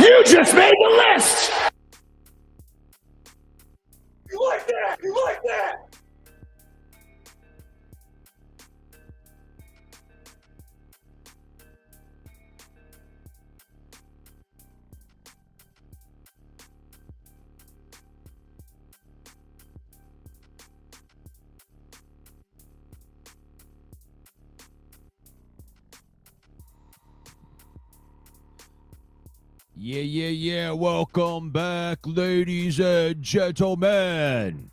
You just made the list! You like that? You like that? Yeah. Welcome back, ladies and gentlemen.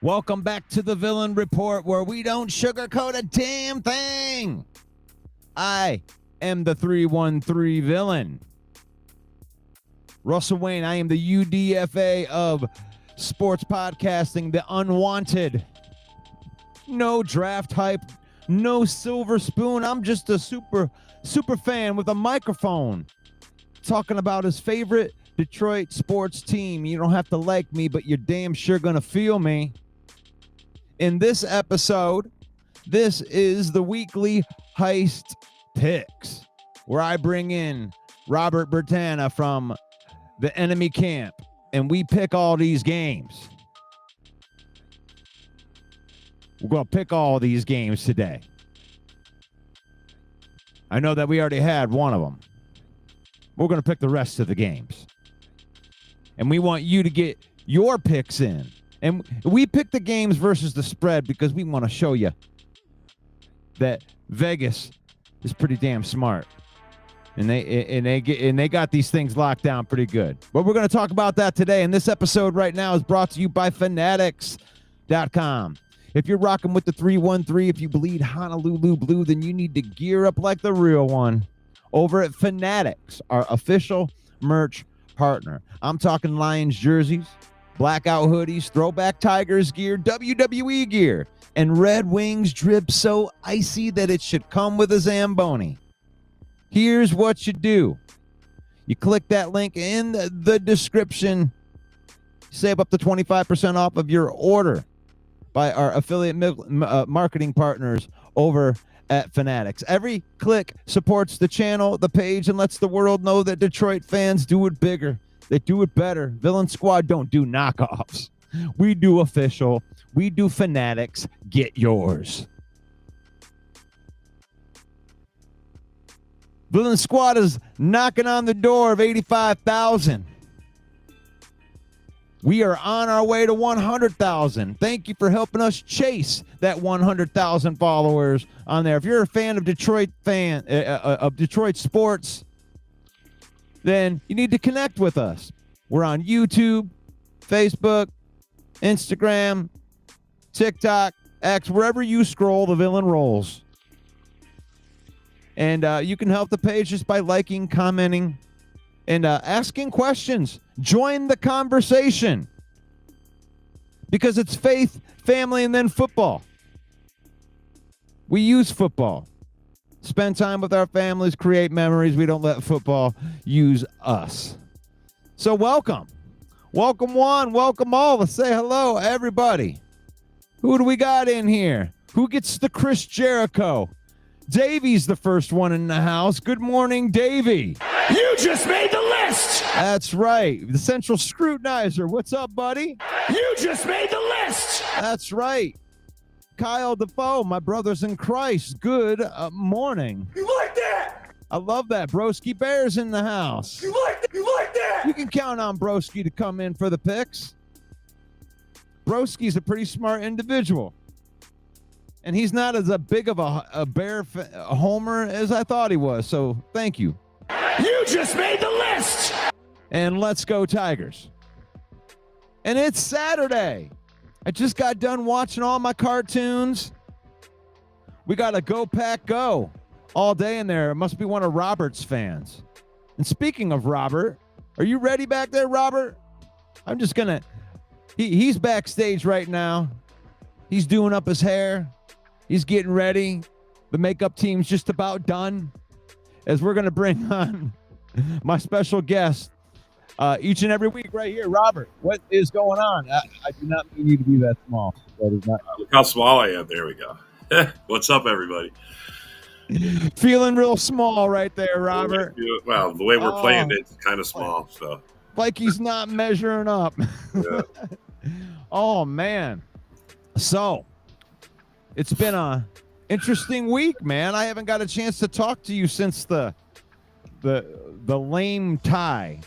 Welcome back to the Villain Report, where we don't sugarcoat a damn thing. I am the 313 Villain. Russell Wayne, I am the UDFA of sports podcasting, the unwanted. No draft hype, no silver spoon. I'm just a super fan with a microphone, talking about his favorite Detroit sports team. You don't have to like me, but you're damn sure gonna feel me. In this episode, this is the Weekly Heist Picks, where I bring in Robert Bertana from the enemy camp, and we pick all these games. We're gonna pick all these games today. I know that we already had one of them. We're going to pick the rest of the games. And we want you to get your picks in. And we pick the games versus the spread because we want to show you that Vegas is pretty damn smart. And they got these things locked down pretty good. But we're going to talk about that today. And this episode right now is brought to you by Fanatics.com. If you're rocking with the 313, if you bleed Honolulu blue, then you need to gear up like the real one over at Fanatics, our official merch partner. I'm talking Lions jerseys, blackout hoodies, throwback Tigers gear, WWE gear, and Red Wings drip so icy that it should come with a Zamboni. Here's what you do. You click that link in the description, save up to 25% off of your order by our affiliate marketing partners over at Fanatics. Every click supports the channel, the page, and lets the world know that Detroit fans do it bigger. They do it better. Villain Squad don't do knockoffs. We do official. We do Fanatics. Get yours. Villain Squad is knocking on the door of 85,000. We are on our way to 100,000. Thank you for helping us chase that 100,000 followers on there. If you're a fan of Detroit sports, then you need to connect with us. We're on YouTube, Facebook, Instagram, TikTok, X, wherever you scroll, the Villain rolls. And you can help the page just by liking, commenting, and asking questions. Join the conversation, because it's faith, family, and then football. We use football. Spend time with our families, create memories. We don't let football use us. So welcome. Welcome one, welcome all. Let's say hello, everybody. Who do we got in here? Who gets the Chris Jericho? Davy's the first one in the house. Good morning, Davy. You just made the list! That's right. The Central Scrutinizer. What's up, buddy? You just made the list! That's right. Kyle Defoe, my brothers in Christ. Good morning. You like that? I love that. Broski Bear's in the house. You like that? You like that? You can count on Broski to come in for the picks. Broski's a pretty smart individual. And he's not as big of a bear homer as I thought he was. So thank you. You just made the list! And let's go Tigers. And it's Saturday. I just got done watching all my cartoons. We got a Go Pack Go all day in there. It must be one of Robert's fans. And speaking of Robert, are you ready back there, Robert? I'm just going to... He's backstage right now. He's doing up his hair. He's getting ready. The makeup team's just about done, as we're going to bring on my special guest each and every week right here. Robert, what is going on? I do not mean you to be that small. That is not. Look how small I am. There we go. What's up, everybody? Feeling real small right there, Robert. Well, the way we're playing it's kind of small. So like he's not measuring up. yeah. Oh man. So it's been a interesting week, man. I haven't got a chance to talk to you since the lame tie.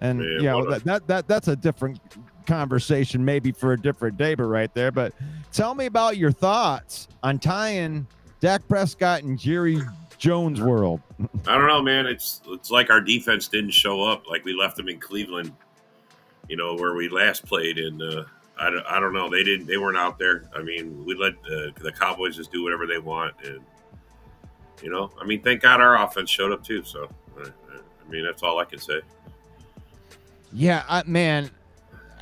And Man, you know, that's a different conversation maybe for a different day, but right there. But tell me about your thoughts on tying Dak Prescott and Jerry Jones world. I don't know, man. It's like our defense didn't show up. Like we left them in Cleveland, you know, where we last played, and I don't know. They weren't out there. I mean, we let the Cowboys just do whatever they want, and you know, I mean, thank God our offense showed up too. So, I mean, that's all I can say. Yeah, man.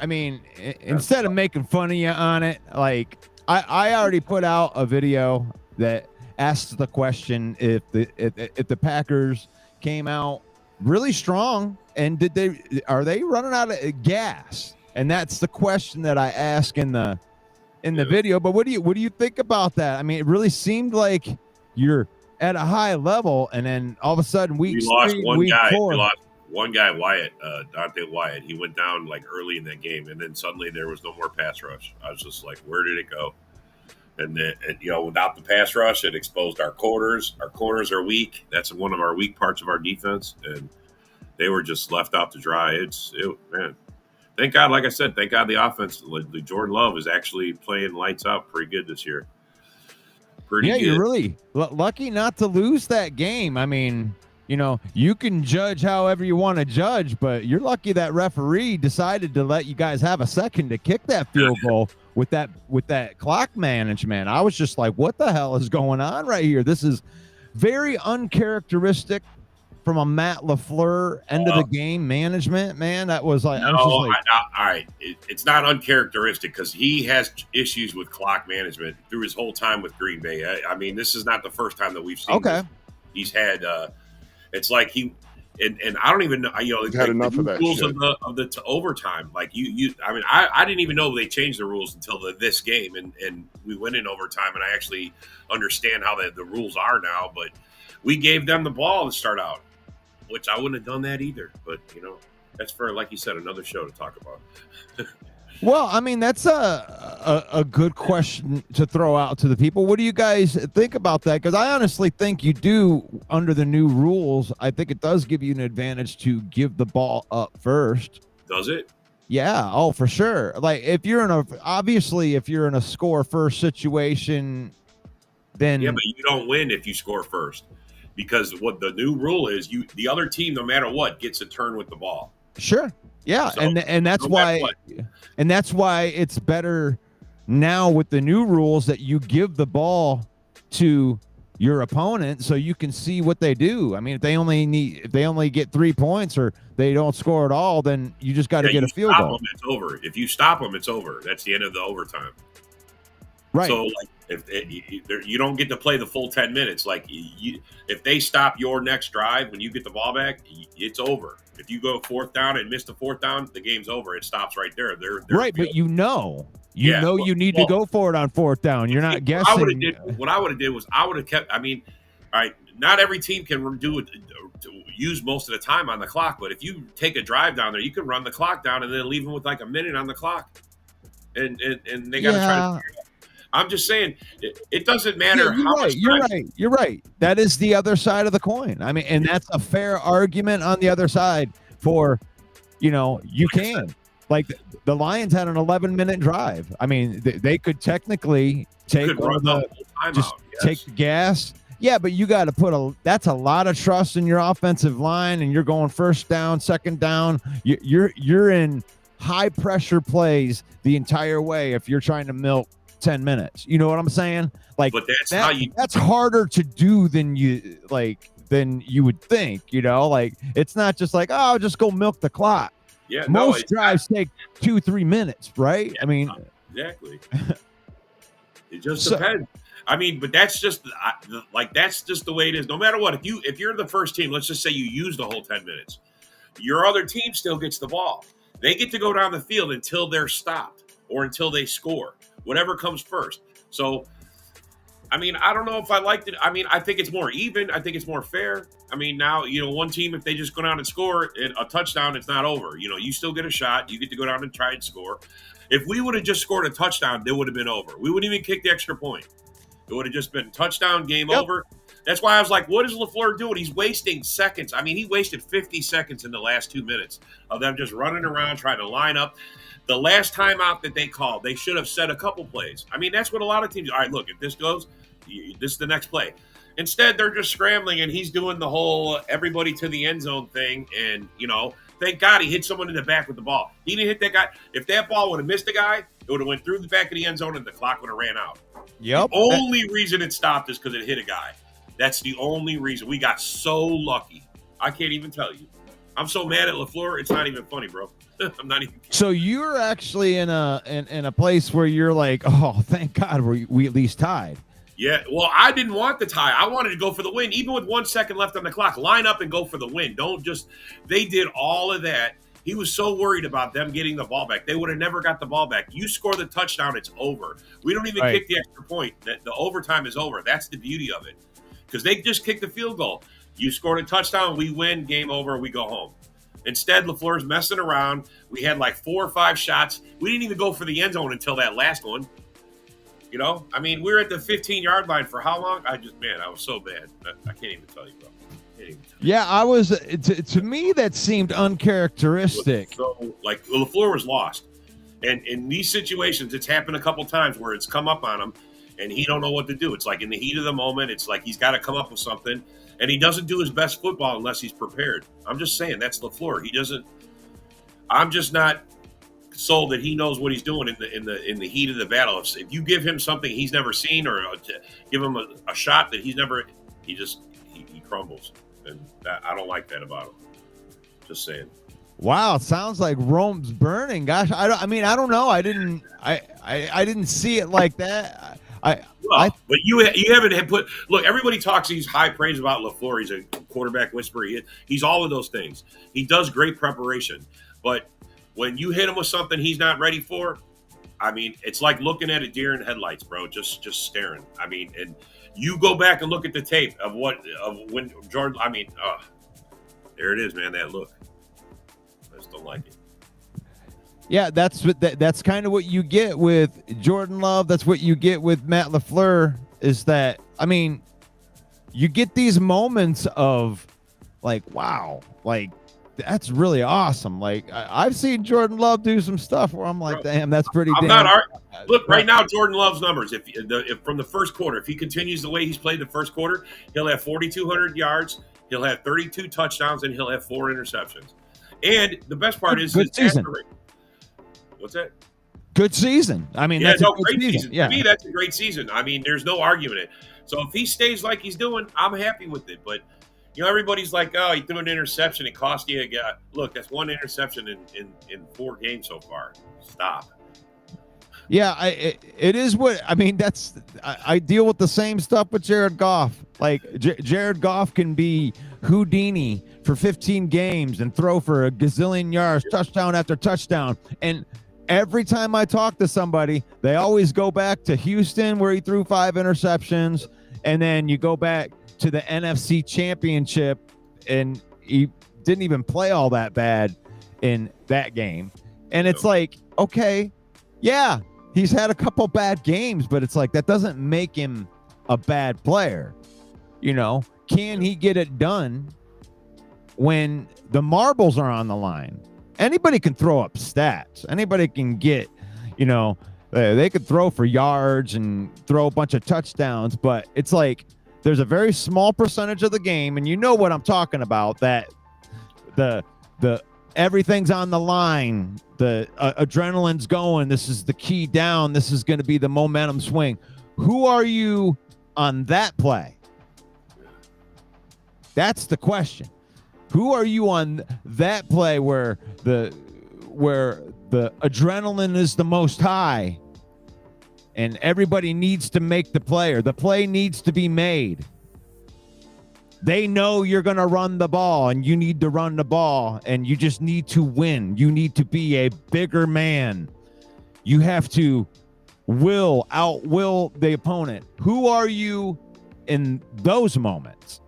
I mean, instead of making fun of you on it, like I already put out a video that asks the question if the Packers came out really strong and are they running out of gas? And that's the question that I ask in the video. But what do you think about that? I mean, it really seemed like you're at a high level, and then all of a sudden we lost one guy. We lost one guy, Wyatt, Dante Wyatt. He went down like early in that game, and then suddenly there was no more pass rush. I was just like, where did it go? And then, you know, without the pass rush, it exposed our corners. Our corners are weak. That's one of our weak parts of our defense, and they were just left out to dry. Man. Thank God, like I said, thank God the offense, the Jordan Love is actually playing lights out pretty good this year. Pretty good. You're really lucky not to lose that game. I mean, you know, you can judge however you want to judge, but you're lucky that referee decided to let you guys have a second to kick that field goal with that clock management. I was just like, what the hell is going on right here? This is very uncharacteristic from a Matt LaFleur end of the game management, man. That was like, all right. It's not uncharacteristic because he has issues with clock management through his whole time with Green Bay. I mean, this is not the first time that we've seen this. He's had it's like he and I don't even know, you know, had enough of that rules shit. of the overtime. Like you I mean, I didn't even know they changed the rules until this game, and we went in overtime, and I actually understand how the rules are now. But we gave them the ball to start out, which I wouldn't have done that either. But you know, that's for, like you said, another show to talk about. Well, I mean, that's a good question to throw out to the people. What do you guys think about that? Because I honestly think you do, under the new rules, I think it does give you an advantage to give the ball up first. Does it? Yeah. Oh, for sure. Like if you're in a score first situation, then yeah, but you don't win if you score first, because what the new rule is, the other team, no matter what, gets a turn with the ball. Sure. Yeah, so, and that's why it's better now with the new rules that you give the ball to your opponent so you can see what they do. I mean, if they only get 3 points or they don't score at all, then you just got to get a field goal. It's over. If you stop them, it's over. That's the end of the overtime. Right. So like if you don't get to play the full 10 minutes, like if they stop your next drive when you get the ball back, it's over. If you go fourth down and miss the fourth down, the game's over. It stops right there. They're right, but you need to go for it on fourth down. You're not guessing. What I would have did was I would have kept. I mean, all right, not every team can do it to use most of the time on the clock, but if you take a drive down there, you can run the clock down and then leave them with like a minute on the clock, and they got to try to figure it out. I'm just saying, it doesn't matter how much time. You're right. That is the other side of the coin. I mean, and that's a fair argument on the other side for, you can. Like the Lions had an 11-minute drive. I mean, they could technically take take the gas. Yeah, but you got to that's a lot of trust in your offensive line, and you're going first down, second down. You're in high pressure plays the entire way if you're trying to milk 10 minutes. You know what I'm saying? Like, but that's harder to do than you would think, like it's not just like, oh, just go milk the clock. Yeah. Most drives take 2-3 minutes, right? Yeah, I mean, exactly. It just depends. I mean, but that's just the way it is. No matter what, if you're the first team, let's just say you use the whole 10 minutes, your other team still gets the ball. They get to go down the field until they're stopped or until they score. Whatever comes first. So I mean, I don't know if I liked it. I mean, I think it's more even. I think it's more fair. I mean, now, one team, if they just go down and score a touchdown, it's not over. You still get a shot. You get to go down and try and score. If we would have just scored a touchdown, it would have been over. We wouldn't even kick the extra point. It would have just been touchdown, game over. That's why I was like, what is LaFleur doing? He's wasting seconds. I mean, he wasted 50 seconds in the last 2 minutes of them just running around trying to line up. The last timeout that they called, they should have set a couple plays. I mean, that's what a lot of teams do. All right, look, if this goes, this is the next play. Instead, they're just scrambling, and he's doing the whole everybody to the end zone thing. And, thank God he hit someone in the back with the ball. He didn't hit that guy. If that ball would have missed a guy, it would have went through the back of the end zone, and the clock would have ran out. Yep. The only reason it stopped is because it hit a guy. That's the only reason. We got so lucky. I can't even tell you. I'm so mad at LaFleur, it's not even funny, bro. I'm not even kidding. So you're actually in a place where you're like, oh, thank God we at least tied. Yeah, well, I didn't want the tie. I wanted to go for the win, even with 1 second left on the clock. Line up and go for the win. They did all of that. He was so worried about them getting the ball back. They would have never got the ball back. You score the touchdown, it's over. We don't even kick the extra point. The overtime is over. That's the beauty of it. Because they just kicked the field goal. You scored a touchdown, we win, game over, we go home. Instead, LaFleur's messing around. We had like 4 or 5 shots. We didn't even go for the end zone until that last one. I mean, we were at the 15-yard line for how long? I was so bad. I can't even tell you, bro. Yeah, I was. To me, that seemed uncharacteristic. So, LaFleur was lost. And in these situations, it's happened a couple times where it's come up on him, and he don't know what to do. It's like in the heat of the moment, it's like he's got to come up with something, and he doesn't do his best football unless he's prepared. I'm just saying, that's LaFleur. He doesn't. I'm just not sold that he knows what he's doing in the heat of the battle. If you give him something he's never seen, or give him a shot that he's never, he crumbles, and I don't like that about him. Just saying. Wow, it sounds like Rome's burning. Gosh, I don't know. I didn't see it like that. But you haven't put. Look, everybody talks these high praise about LaFleur. He's a quarterback whisperer. He's all of those things. He does great preparation, but when you hit him with something he's not ready for, I mean, it's like looking at a deer in headlights, bro. Just staring. I mean, and you go back and look at the tape of when Jordan. I mean, there it is, man. That look. I just don't like it. Yeah, that's kind of what you get with Jordan Love. That's what you get with Matt LaFleur. Is that, I mean, you get these moments of like, wow, like, that's really awesome. Like, I've seen Jordan Love do some stuff where I'm like, damn, that's pretty. Look, right now, Jordan Love's numbers. If from the first quarter, if he continues the way he's played the first quarter, he'll have 4,200 yards, he'll have 32 touchdowns, and he'll have 4 interceptions. And the best part is his season. What's that? Good season. I mean, that's a great season. Yeah. To me, that's a great season. I mean, there's no argument. So if he stays like he's doing, I'm happy with it. But everybody's like, oh, he threw an interception. It cost you a guy. Look, that's 1 interception in 4 games so far. Stop. Yeah, it is what I mean. I deal with the same stuff with Jared Goff. Like Jared Goff can be Houdini for 15 games and throw for a gazillion yards, touchdown after touchdown. And every time I talk to somebody, they always go back to Houston where he threw 5 interceptions, and then you go back to the NFC Championship, and he didn't even play all that bad in that game. And it's like, okay, yeah, he's had a couple bad games, but it's like that doesn't make him a bad player. Can he get it done when the marbles are on the line? Anybody can throw up stats. Anybody can get, they could throw for yards and throw a bunch of touchdowns, but it's like there's a very small percentage of the game, and you know what I'm talking about, that the everything's on the line, the adrenaline's going, this is the key down, this is going to be the momentum swing. Who are you on that play? That's the question. Who are you on that play where the adrenaline is the most high and everybody needs to make the play, or the play needs to be made? They know you're going to run the ball, and you need to run the ball, and you just need to win. You need to be a bigger man. You have to outwill the opponent? Who are you in those moments?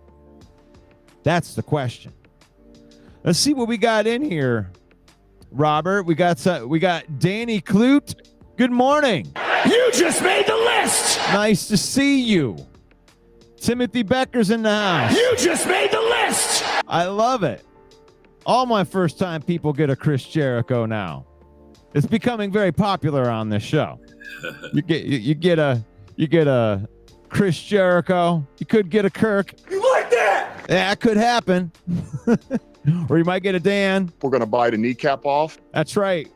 That's the question. Let's see what we got in here, Robert. We got Danny Clute. Good morning. You just made the list. Nice to see you. Timothy Becker's in the house. You just made the list. I love it. All my first-time people get a Chris Jericho now. It's becoming very popular on this show. You get a Chris Jericho. You could get a Kirk. You like that? Yeah, that could happen. Or you might get a Dan. We're going to bite a kneecap off. That's right.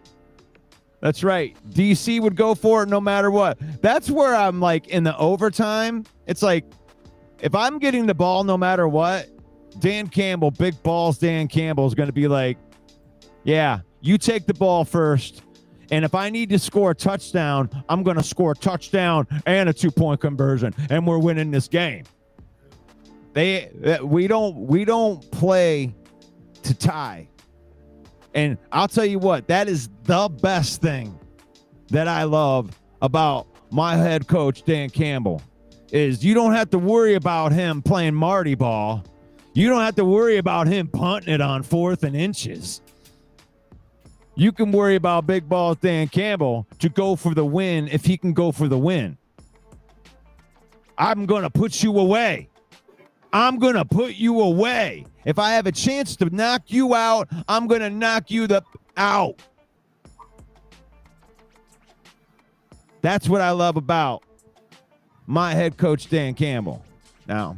That's right. DC would go for it no matter what. That's where I'm like in the overtime. It's like if I'm getting the ball no matter what, Dan Campbell, big balls Dan Campbell is going to be like, yeah, you take the ball first. And if I need to score a touchdown, I'm going to score a touchdown and a 2-point conversion. And we're winning this game. We don't play to tie. And I'll tell you what, that is the best thing that I love about my head coach, Dan Campbell, is you don't have to worry about him playing Marty ball. You don't have to worry about him punting it on 4th and inches. You can worry about big balls Dan Campbell to go for the win if he can go for the win. I'm going to put you away. I'm going to put you away. If I have a chance to knock you out, I'm going to knock you out. That's what I love about my head coach, Dan Campbell. Now,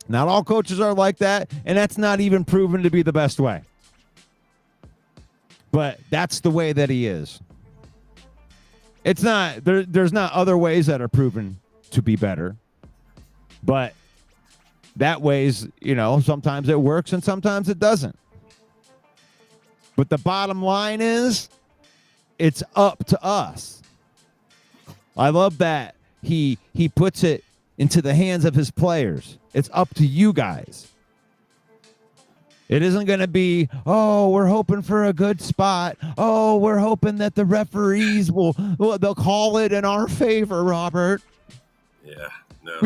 not all coaches are like that, and that's not even proven to be the best way. But that's the way that he is. It's not, there's not other ways that are proven to be better. But that way's, sometimes it works and sometimes it doesn't. But the bottom line is, it's up to us. I love that he puts it into the hands of his players. It's up to you guys. It isn't going to be, oh, we're hoping for a good spot. Oh, we're hoping that the referees they'll call it in our favor, Robert. Yeah. No.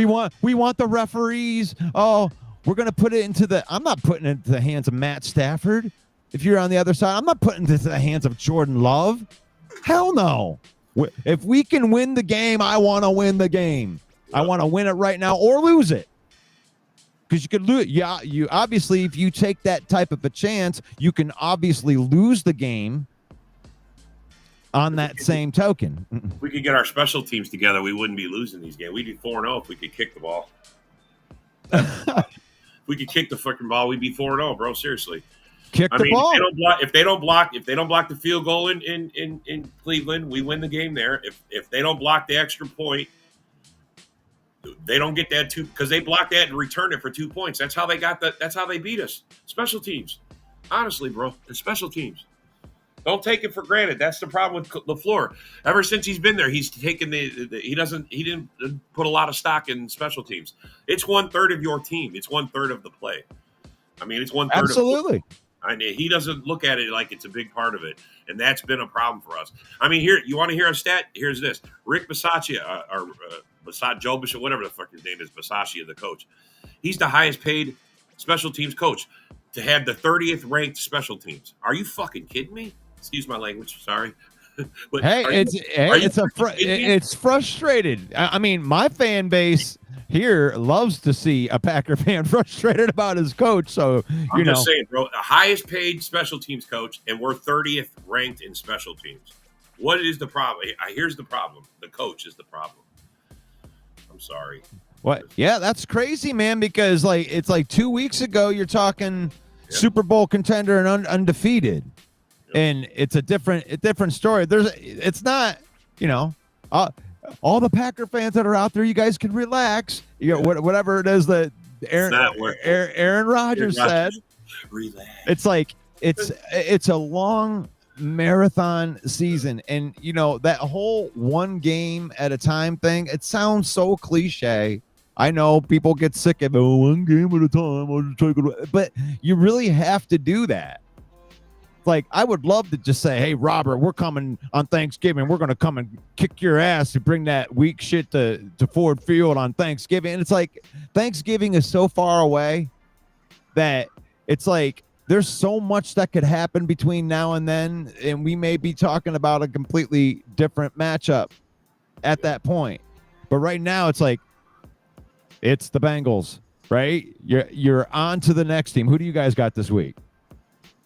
We want the referees. Oh, we're going to put it into I'm not putting it into the hands of Matt Stafford. If you're on the other side, I'm not putting it into the hands of Jordan Love. Hell no. If we can win the game, I want to win the game. I want to win it right now or lose it. Because you could lose. Yeah, you obviously, if you take that type of a chance, you can obviously lose the game. On that same token, if we could get our special teams together, we wouldn't be losing these games. We'd be 4-0 if we could kick the ball. If we could kick the fucking ball, we'd be 4-0, bro. Seriously. Kick the ball. If they don't block the field goal in Cleveland, we win the game there. If they don't block the extra point, they don't get that 2 because they blocked that and returned it for 2 points. That's how they got that. That's how they beat us. Special teams. Honestly, bro, it's special teams. Don't take it for granted. That's the problem with LaFleur. Ever since he's been there, he's taken he didn't put a lot of stock in special teams. It's 1/3 of your team. It's 1/3 of the play. I mean, it's 1/3. Absolutely. He doesn't look at it like it's a big part of it, and that's been a problem for us. I mean, here, you want to hear a stat? Here's this: Rick Bisaccia, Joe Bishop, whatever the fuck his name is, Bisaccia, the coach. He's the highest paid special teams coach to have the 30th ranked special teams. Are you fucking kidding me? Excuse my language. Sorry. But hey, it's frustrated. I mean, my fan base here loves to see a Packer fan frustrated about his coach. So I'm just saying, bro, the highest paid special teams coach, and we're 30th ranked in special teams. What is the problem? Here's the problem. The coach is the problem. I'm sorry. What? Yeah, that's crazy, man. Because it's like 2 weeks ago, you're talking Super Bowl contender and undefeated. And it's a different story. It's not, all the Packer fans that are out there, you guys can relax. Whatever it is that Aaron Rodgers said. Relax. It's like it's a long marathon season, and that whole one game at a time thing. It sounds so cliche. I know people get sick of it. Oh, one game at a time. I'll just take it away. But you really have to do that. Like, I would love to just say, hey, Robert, we're coming on Thanksgiving. We're going to come and kick your ass to bring that weak shit to Ford Field on Thanksgiving. And it's like, Thanksgiving is so far away that it's like, there's so much that could happen between now and then. And we may be talking about a completely different matchup at that point. But right now, it's like, it's the Bengals, right? You're on to the next team. Who do you guys got this week?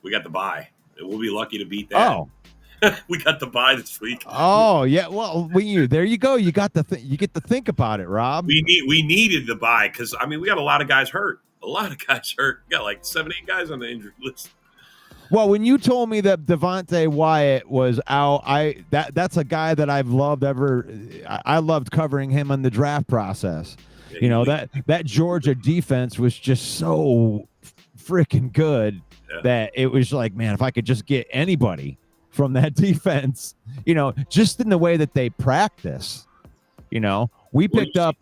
We got the bye. We'll be lucky to beat that. Oh, we got the bye this week. Oh yeah, well, there you go. You got you get to think about it, Rob. We needed the bye because I mean we got a lot of guys hurt. We got like 7-8 guys on the injury list. Well, when you told me that Devontae Wyatt was out, that's a guy that I've loved ever. I loved covering him in the draft process. Yeah, you know that Georgia defense was just so freaking good. That it was like, man, if I could just get anybody from that defense, you know, just in the way that they practice, you know, we picked up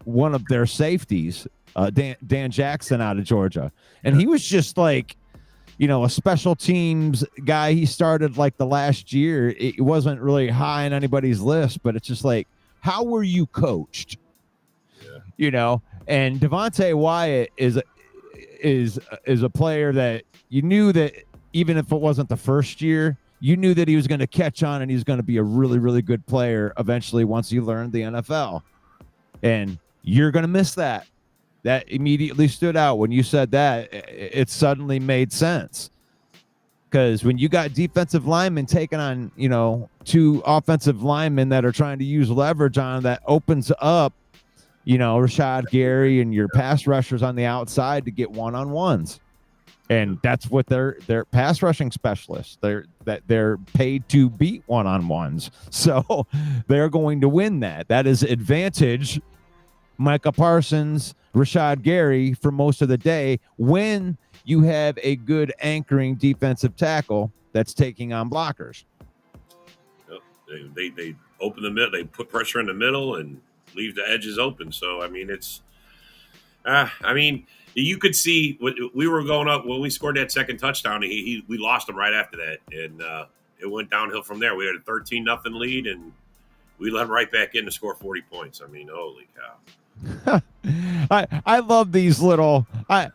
one of their safeties, Dan Jackson out of Georgia. And he was just like, you know, a special teams guy. He started like the last year. It wasn't really high on anybody's list, but it's just like, how were you coached? Yeah. You know, and Devontae Wyatt is a player that you knew that even if it wasn't the first year, you knew that he was going to catch on and he's going to be a really, really good player eventually once he learned the NFL. And you're going to miss that. That immediately stood out when you said that. It suddenly made sense. Because when you got defensive linemen taking on, you know, two offensive linemen that are trying to use leverage on, that opens up, you know, Rashad Gary and your pass rushers on the outside to get one-on-ones. And that's what they're pass rushing specialists. They're paid to beat one-on-ones. So they're going to win that. That is advantage Micah Parsons, Rashad Gary for most of the day when you have a good anchoring defensive tackle that's taking on blockers. They open the middle, they put pressure in the middle and leave the edges open. So I mean, it's you could see we were going up when we scored that second touchdown. We lost him right after that, and it went downhill from there. We had a 13-0 lead, and we let him right back in to score 40 points. I mean, holy cow! I love these little.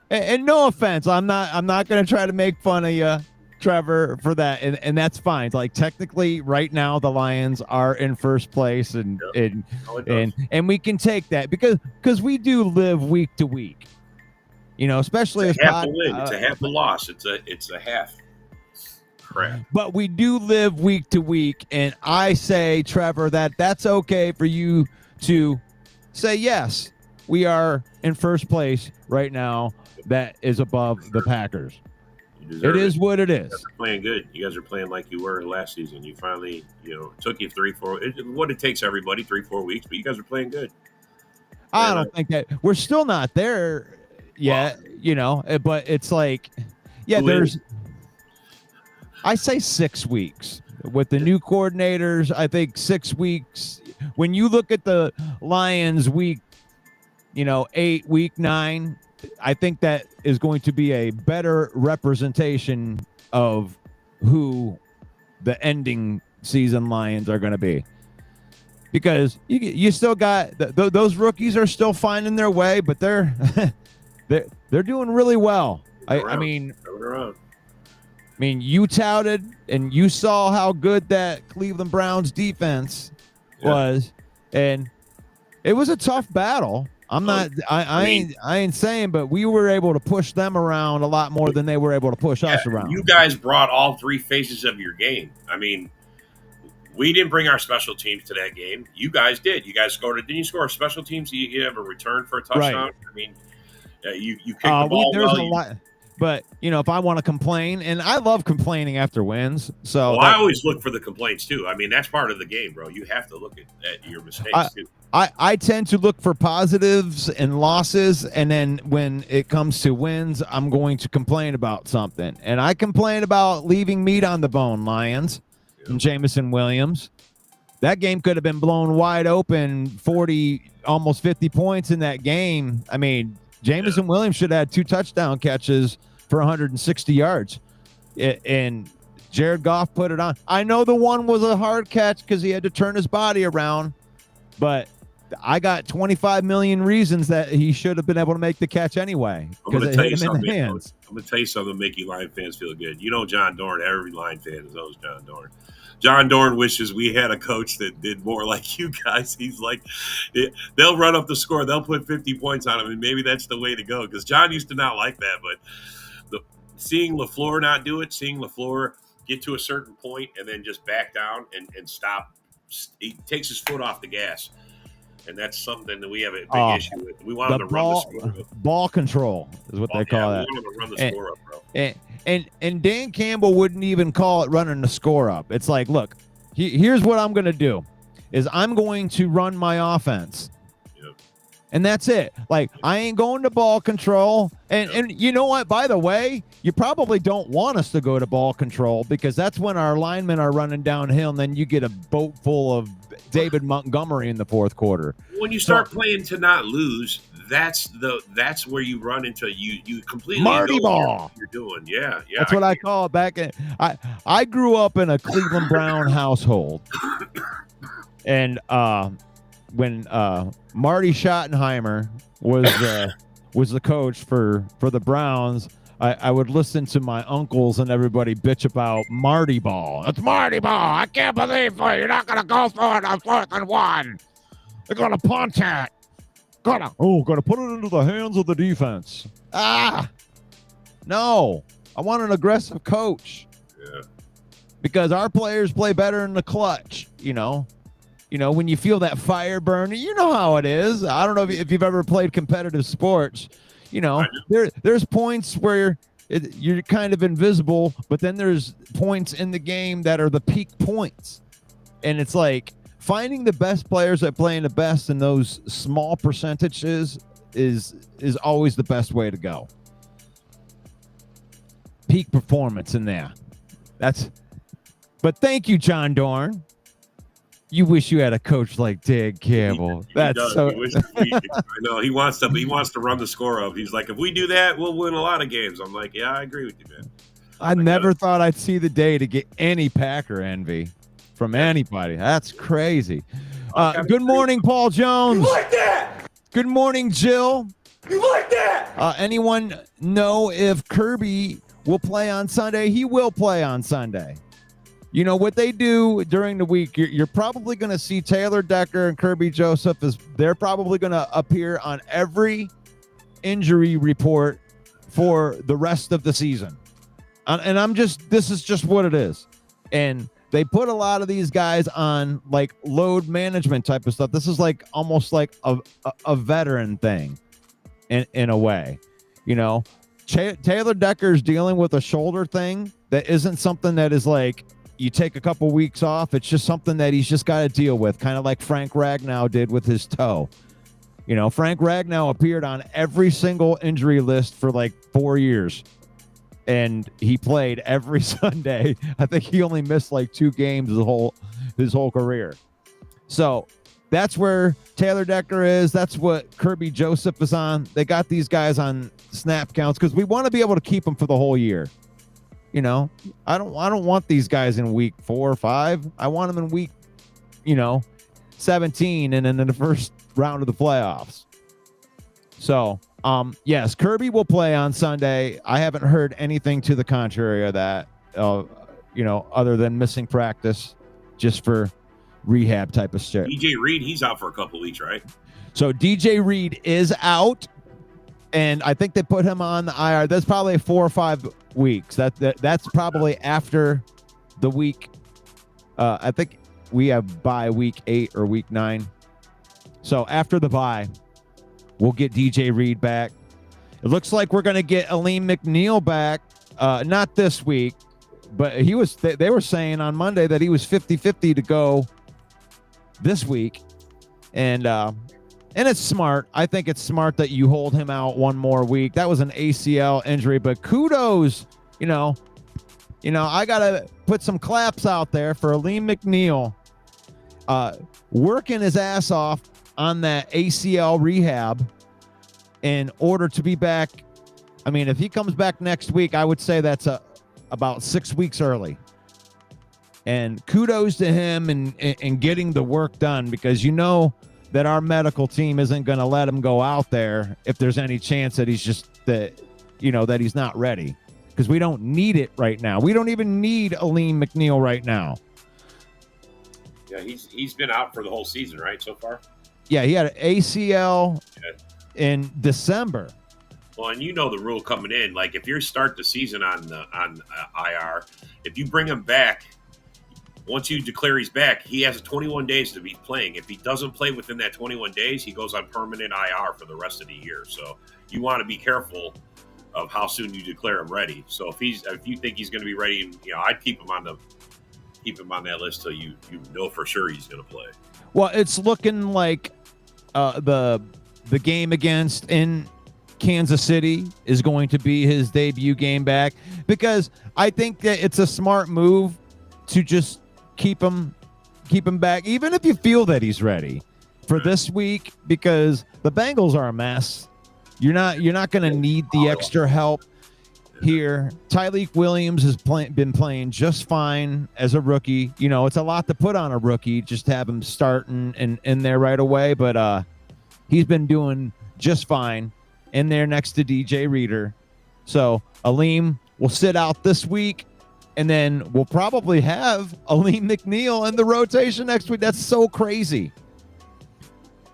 And no offense, I'm not going to try to make fun of you, Trevor, for that, and that's fine. Like, technically, right now the Lions are in first place, and we can take that because we do live week to week. You know, especially it's a half a win, it's a half a loss, it's a half. Crap. But we do live week to week, and I say, Trevor, that's okay for you to say yes. We are in first place right now. That is above the Packers. It is what it is. You guys are playing good. You guys are playing like you were last season. You finally, you know, it took you 3-4. What it takes everybody 3-4 weeks, but you guys are playing good. I don't think that we're still not there yet. Wow. You know, but it's like, yeah, I say 6 weeks with the new coordinators. I think 6 weeks. When you look at the Lions week, 8, week 9. I think that is going to be a better representation of who the ending season Lions are going to be, because you still got those rookies are still finding their way, but they're doing really well. I mean, you touted and you saw how good that Cleveland Browns defense was, and it was a tough battle. I ain't saying, but we were able to push them around a lot more than they were able to push us around. You guys brought all 3 phases of your game. I mean, we didn't bring our special teams to that game. You guys did. You guys scored. Didn't you score special teams? You have a return for a touchdown. Right. I mean, you kicked the ball there's a lot. But, if I want to complain, and I love complaining after wins. So I always look for the complaints, too. I mean, that's part of the game, bro. You have to look at your mistakes, too. I tend to look for positives and losses, and then when it comes to wins, I'm going to complain about something. And I complain about leaving meat on the bone, Lions, and Jameson Williams. That game could have been blown wide open, 40, almost 50 points in that game. I mean, Jameson Williams should have had 2 touchdown catches for 160 yards. And Jared Goff put it on. I know the one was a hard catch because he had to turn his body around, but I got 25 million reasons that he should have been able to make the catch anyway because it hit him in the hands. I'm going to tell you something to make you Lion fans feel good. You know John Dorn. Every Lion fan knows John Dorn. John Dorn wishes we had a coach that did more like you guys. He's like, they'll run up the score. They'll put 50 points on him, and maybe that's the way to go because John used to not like that. But seeing LaFleur not do it, seeing LaFleur get to a certain point and then just back down and stop, he takes his foot off the gas. And that's something that we have a big issue with. We want him to run the score up. Ball control is what they call that. We want him to run the score up, bro. And Dan Campbell wouldn't even call it running the score up. It's like, look, here's what I'm going to do is I'm going to run my offense. Yep. And that's it. Like, I ain't going to ball control. And you know what? By the way, you probably don't want us to go to ball control because that's when our linemen are running downhill and then you get a boat full of David Montgomery in the fourth quarter. When you start playing to not lose, that's where you run into you completely Marty know ball. What you're doing. Yeah. That's what I call it back in. I grew up in a Cleveland Brown household. And when Marty Schottenheimer was the coach for the Browns, I would listen to my uncles and everybody bitch about Marty ball. It's Marty ball. I can't believe you're not going to go for it on 4th and 1. They're going to punt it. Gotta put it into the hands of the defense. No. I want an aggressive coach. Yeah. Because our players play better in the clutch, you know. You know, when you feel that fire burn, you know how it is. I don't know if you've ever played competitive sports. You know, there's points where you're kind of invisible, but then there's points in the game that are the peak points. And it's like finding the best players that play in the best in those small percentages is always the best way to go. Peak performance in there. But thank you, John Dorn. You wish you had a coach like Dan Campbell. I know he wants to run the score up. He's like, if we do that, we'll win a lot of games. I'm like, yeah, I agree with you, man. I never thought I'd see the day to get any Packer envy from anybody. That's crazy. Good morning, Paul Jones. You like that? Good morning, Jill. You like that? Anyone know if Kirby will play on Sunday? He will play on Sunday. You know what they do during the week, you're probably going to see Taylor Decker and Kirby Joseph they're probably going to appear on every injury report for the rest of the season. And this is just what it is. And they put a lot of these guys on like load management type of stuff. This is like almost like a veteran thing in a way, you know. Taylor Decker's dealing with a shoulder thing that isn't something that is like, you take a couple weeks off. It's just something that he's just got to deal with, kind of like Frank Ragnow did with his toe. You know, Frank Ragnow appeared on every single injury list for like 4 years, and he played every Sunday. I think he only missed like 2 games his whole career. So that's where Taylor Decker is. That's what Kirby Joseph is on. They got these guys on snap counts because we want to be able to keep them for the whole year. You know, I don't want these guys in week 4 or 5. I want them in week, 17 and then in the first round of the playoffs. So, yes, Kirby will play on Sunday. I haven't heard anything to the contrary of that, other than missing practice just for rehab type of shit. DJ Reed, he's out for a couple weeks, right? So DJ Reed is out. And I think they put him on the IR. That's probably 4 or 5 weeks. That's probably after the week. I think we have bye week 8 or week 9. So after the bye, we'll get DJ Reed back. It looks like we're going to get Alim McNeill back. Not this week, but they were saying on Monday that he was 50-50 to go this week. And it's smart. I think it's smart that you hold him out one more week. That was an ACL injury, but kudos, I got to put some claps out there for Alim McNeill working his ass off on that ACL rehab in order to be back. I mean, if he comes back next week, I would say that's a about 6 weeks early. And kudos to him in getting the work done, because you know that our medical team isn't going to let him go out there if there's any chance that that he's not ready, because we don't need it right now. We don't even need Alim McNeill right now. Yeah, he's been out for the whole season, right, so far? Yeah, he had an ACL in December. Well, and you know the rule coming in, like if you start the season on IR, if you bring him back, once you declare he's back, he has 21 days to be playing. If he doesn't play within that 21 days, he goes on permanent IR for the rest of the year. So you want to be careful of how soon you declare him ready. So if you think he's going to be ready, I'd keep him on that list till you know for sure he's going to play. Well, it's looking like the game against in Kansas City is going to be his debut game back, because I think that it's a smart move to just keep him back, even if you feel that he's ready for this week, because the Bengals are a mess. You're not going to need the extra help here. Tyleik Williams has been playing just fine as a rookie. It's a lot to put on a rookie, just to have him starting and in there right away, but he's been doing just fine in there next to DJ Reader. So Alim will sit out this week, and then we'll probably have Alim McNeill in the rotation next week. That's so crazy.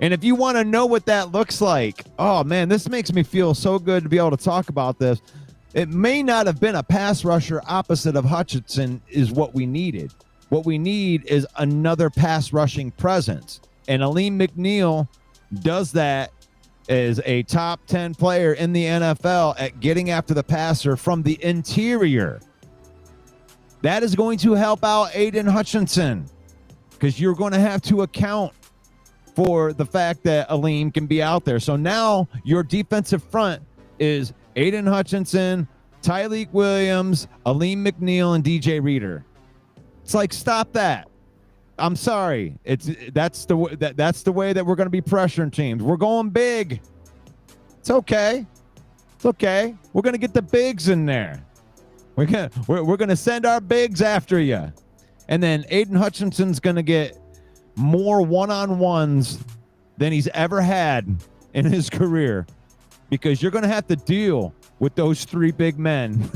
And if you want to know what that looks like, oh man, this makes me feel so good to be able to talk about this. It may not have been a pass rusher opposite of Hutchinson is what we needed. What we need is another pass rushing presence. And Alim McNeill does that as a top 10 player in the NFL at getting after the passer from the interior. That is going to help out Aiden Hutchinson, because you're going to have to account for the fact that Alim can be out there. So now your defensive front is Aiden Hutchinson, Tyleik Williams, Alim McNeill, and DJ Reader. It's like, stop that. I'm sorry. That's the way that we're going to be pressuring teams. We're going big. It's okay. It's okay. We're going to get the bigs in there. We're gonna send our bigs after you, and then Aiden Hutchinson's gonna get more one-on-ones than he's ever had in his career, because you're gonna have to deal with those three big men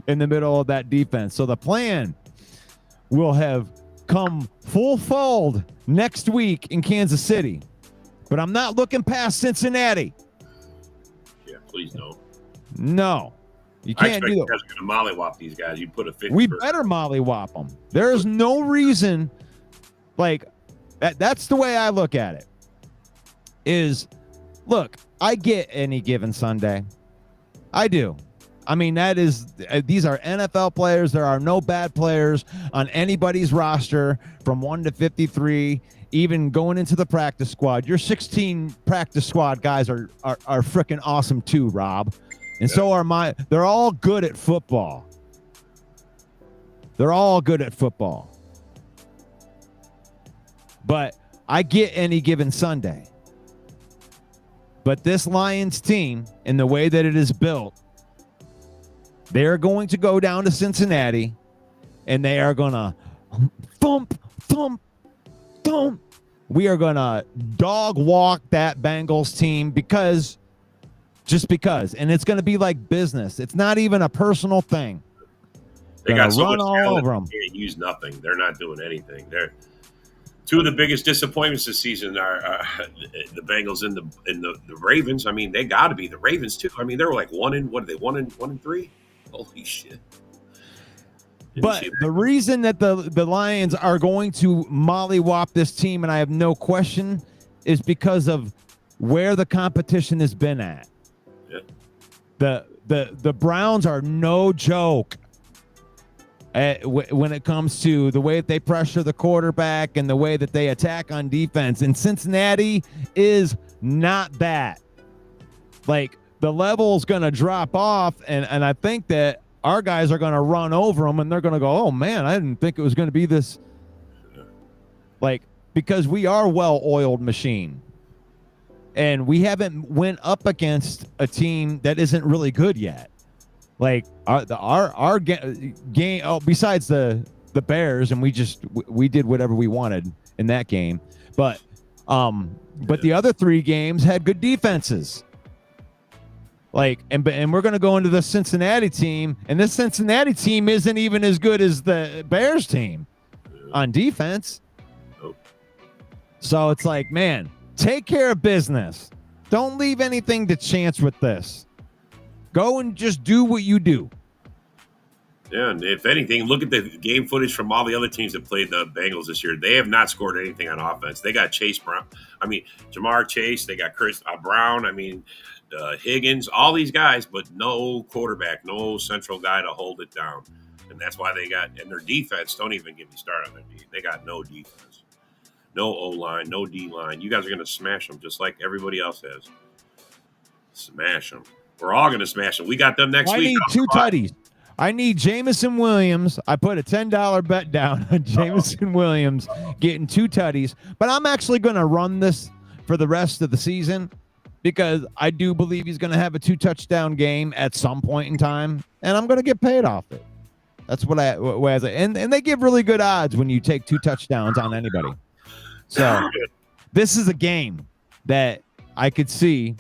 in the middle of that defense. So the plan will have come full fold next week in Kansas City, but I'm not looking past Cincinnati. Yeah, please don't. No. You can't do that. You guys are going to mollywop these guys. You put a 50. We better mollywop them. There is no reason, like that's the way I look at it. Is, look, I get any given Sunday. I do. I mean, these are NFL players. There are no bad players on anybody's roster from 1 to 53, even going into the practice squad. Your 16 practice squad guys are freaking awesome too, Rob. And so are they're all good at football. They're all good at football. But I get any given Sunday. But this Lions team, in the way that it is built, they're going to go down to Cincinnati, and they are going to thump, thump, thump. We are going to dog walk that Bengals team just because. And it's going to be like business. It's not even a personal thing. They got so much all talent, over them. They can't use nothing. They're not doing anything. They're two of the biggest disappointments this season are the Bengals and the Ravens. I mean, they got to be the Ravens too. I mean, they were like 1 and 3. Holy shit! But the reason that the Lions are going to mollywop this team, and I have no question, is because of where the competition has been at. Yeah. The Browns are no joke when it comes to the way that they pressure the quarterback and the way that they attack on defense. And Cincinnati is not that. Like, the level is going to drop off, and I think that our guys are going to run over them, and they're going to go, oh, man, I didn't think it was going to be this. Like, because we are a well-oiled machine. And we haven't went up against a team that isn't really good yet. Like our game. Oh, besides the Bears, and we did whatever we wanted in that game. But the other 3 games had good defenses. Like, and we're going to go into the Cincinnati team, and this Cincinnati team isn't even as good as the Bears team on defense. Nope. So it's like, man, take care of business. Don't leave anything to chance with this. Go and just do what you do. Yeah, and if anything, look at the game footage from all the other teams that played the Bengals this year. They have not scored anything on offense. They got Chase Brown. Jamar Chase. They got Chris Brown. Higgins. All these guys, but no quarterback, no central guy to hold it down. And that's why they got – and their defense, don't even get me started on their defense. They got no defense. No O-line, no D-line. You guys are going to smash them just like everybody else has. Smash them. We're all going to smash them. We got them next week. I need 2 tutties. I need Jameson Williams. I put a $10 bet down on Jameson Williams getting 2 tutties. But I'm actually going to run this for the rest of the season because I do believe he's going to have a 2-touchdown game at some point in time, and I'm going to get paid off it. That's what and they give really good odds when you take 2 touchdowns on anybody. So this is a game that I could see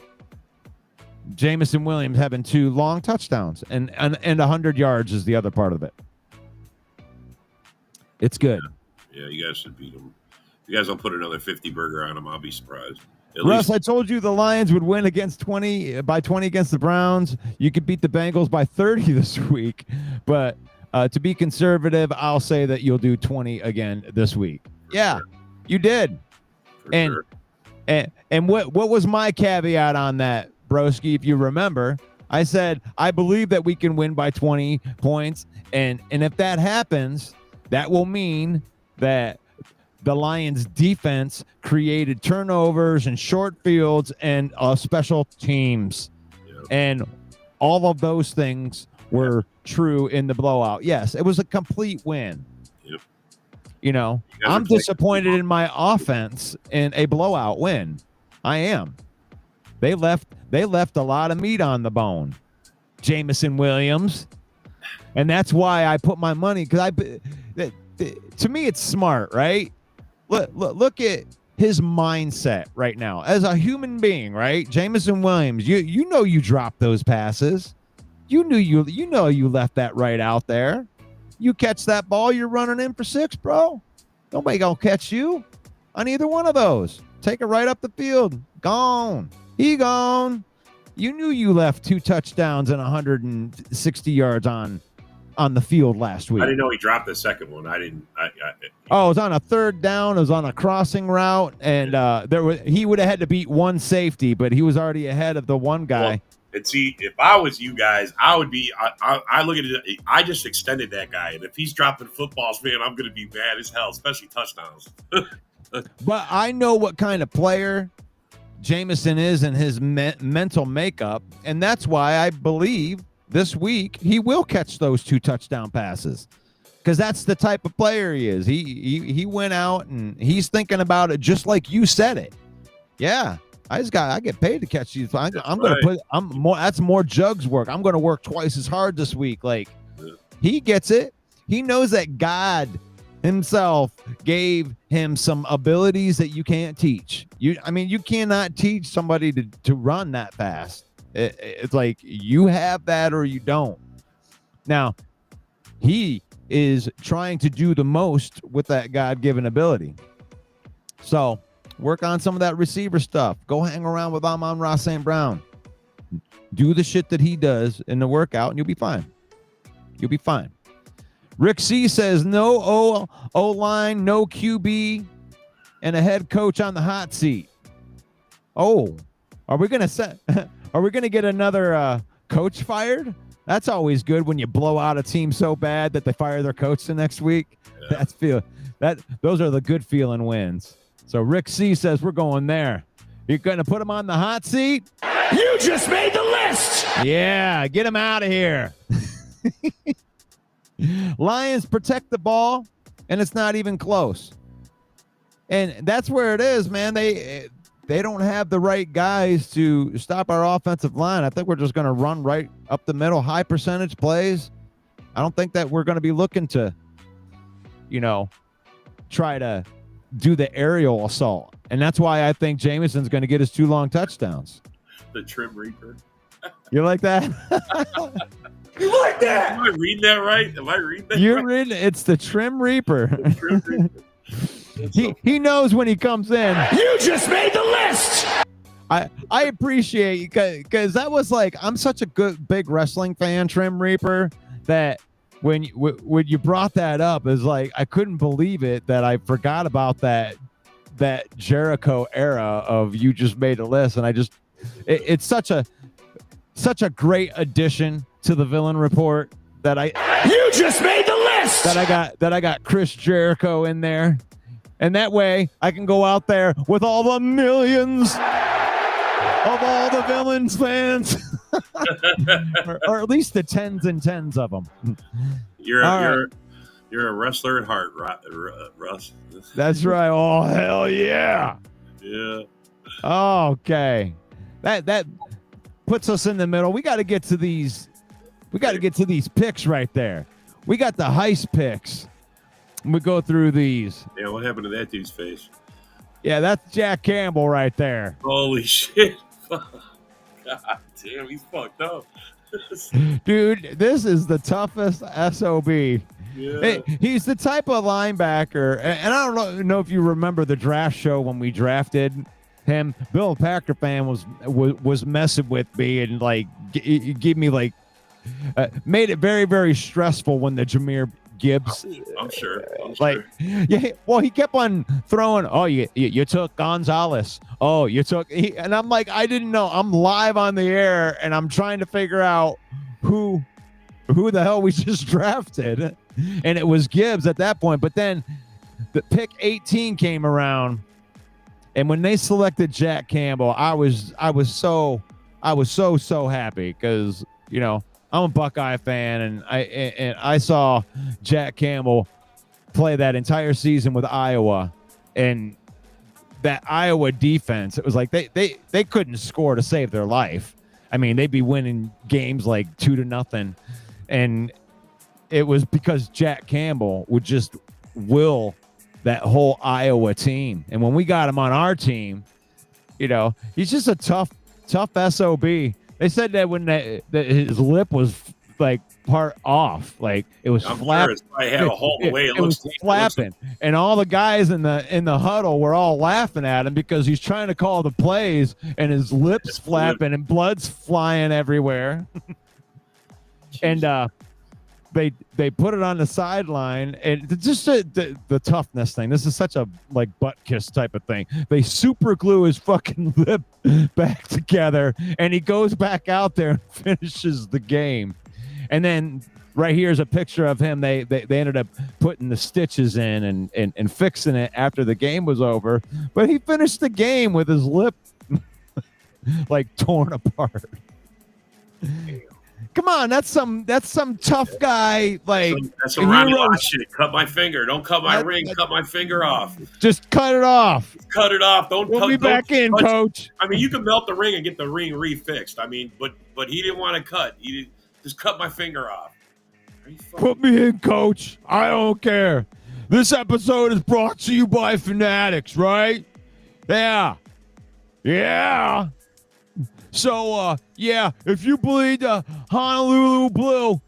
Jameson Williams having 2 long touchdowns and 100 yards is the other part of it. It's good. Yeah, you guys should beat them. If you guys don't put another 50 burger on them, I'll be surprised. Russ, I told you the Lions would win by 20 against the Browns. You could beat the Bengals by 30 this week, but to be conservative, I'll say that you'll do 20 again this week. Sure. You did. Sure. And what was my caveat on that, Broski? If you remember, I said I believe that we can win by 20 points, and if that happens, that will mean that the Lions defense created turnovers and short fields and special teams. Yep. And all of those things were true in the blowout. Yes, it was a complete win. Yep. I'm disappointed in my offense in a blowout win. I am. They left a lot of meat on the bone. Jameson Williams. And that's why I put my money, because to me it's smart, right? Look at his mindset right now as a human being, right? Jameson Williams, you know you dropped those passes. You know you left that right out there. You catch that ball, you're running in for 6, bro. Nobody gonna catch you on either one of those. Take it right up the field. Gone. He gone. You knew you left 2 touchdowns and 160 yards on the field last week. I didn't know he dropped the second one. It was on a 3rd down. It was on a crossing route, and he would have had to beat 1 safety, but he was already ahead of the one guy. Well, and see, if I was you guys, I would be. I look at it. I just extended that guy, and if he's dropping footballs, man, I'm going to be mad as hell, especially touchdowns. But I know what kind of player Jameson is and his mental makeup, and that's why I believe this week he will catch those 2 touchdown passes, because that's the type of player he is. He went out and he's thinking about it just like you said it. Yeah, I get paid to catch these. I'm going to that's more Jugs work. I'm going to work twice as hard this week. Like, he gets it. He knows that God himself gave him some abilities that you can't teach. You cannot teach somebody to run that fast. It's like you have that or you don't. Now, he is trying to do the most with that God-given ability. So work on some of that receiver stuff. Go hang around with Amon-Ra St. Brown. Do the shit that he does in the workout, and you'll be fine. You'll be fine. Rick C says no O-line, no QB, and a head coach on the hot seat. Oh, are we gonna get another coach fired? That's always good when you blow out a team so bad that they fire their coach the next week. Yeah. Those are the good feeling wins. So Rick C says we're going there. You're gonna put him on the hot seat? You just made the list. Yeah, get him out of here. Lions protect the ball, and it's not even close. And that's where it is, man. they don't have the right guys to stop our offensive line. I think we're just going to run right up the middle, high percentage plays. I don't think that we're going to be looking to, try to do the aerial assault. And that's why I think Jameson's going to get his 2 long touchdowns. The Trim Reaper. You like that? You like that? Am I reading that right? Am I reading that You're right? reading it's the Trim Reaper. The Trim Reaper. He knows when he comes in. You just made the list. I appreciate because that was like, I'm such a big wrestling fan, Trim Reaper, that when you brought that up, is like I couldn't believe it that I forgot about that Jericho era of you just made a list, and it's such a great addition to the Villain Report that You just made the list. I got Chris Jericho in there, and that way I can go out there with all the millions of all the Villains fans, or at least the tens and tens of them. You're a wrestler at heart, Russ. That's right. Oh, hell yeah. Yeah. Okay. That puts us in the middle. We got to get to these. We got to get to these picks right there. We got the heist picks. We go through these. Yeah, what happened to that dude's face? Yeah, that's Jack Campbell right there. Holy shit. God damn, he's fucked up. Dude, this is the toughest SOB. Yeah. He's the type of linebacker, and I don't know if you remember the draft show when we drafted him. Bill Packer fan was messing with me and like give me like made it very, very stressful when the Jahmyr Gibbs. I'm sure. Yeah. Well, he kept on throwing. Oh, you took Gonzalez. Oh, you took. And I'm like, I didn't know. I'm live on the air, and I'm trying to figure out who the hell we just drafted, and it was Gibbs at that point. But then the pick 18 came around, and when they selected Jack Campbell, I was so happy because I'm a Buckeye fan, and I saw Jack Campbell play that entire season with Iowa, and that Iowa defense, it was like they couldn't score to save their life. I mean, they'd be winning games like 2-0, and it was because Jack Campbell would just will that whole Iowa team. And when we got him on our team, he's just a tough SOB. They said that when that his lip was like part off, like it was flapping. Sure had a hole the way it was flapping, and all the guys in the huddle were all laughing at him because he's trying to call the plays and his lips flapping and blood's flying everywhere. And they put it on the sideline, and just the toughness thing. This is such a like butt kiss type of thing. They super glue his fucking lip back together, and he goes back out there and finishes the game. And then right here's a picture of him. They ended up putting the stitches in and fixing it after the game was over. But he finished the game with his lip like torn apart. Come on, that's some tough guy. Like that's some Ronnie Lott shit. Cut my finger. Don't cut my ring. Cut my finger off. Just cut it off. Cut it off. Don't. We'll be back in, Coach. I mean, you can melt the ring and get the ring refixed. I mean, but he didn't want to cut. He just cut my finger off. Put me in, Coach. I don't care. This episode is brought to you by Fanatics, right? Yeah. So, if you bleed the Honolulu Blue,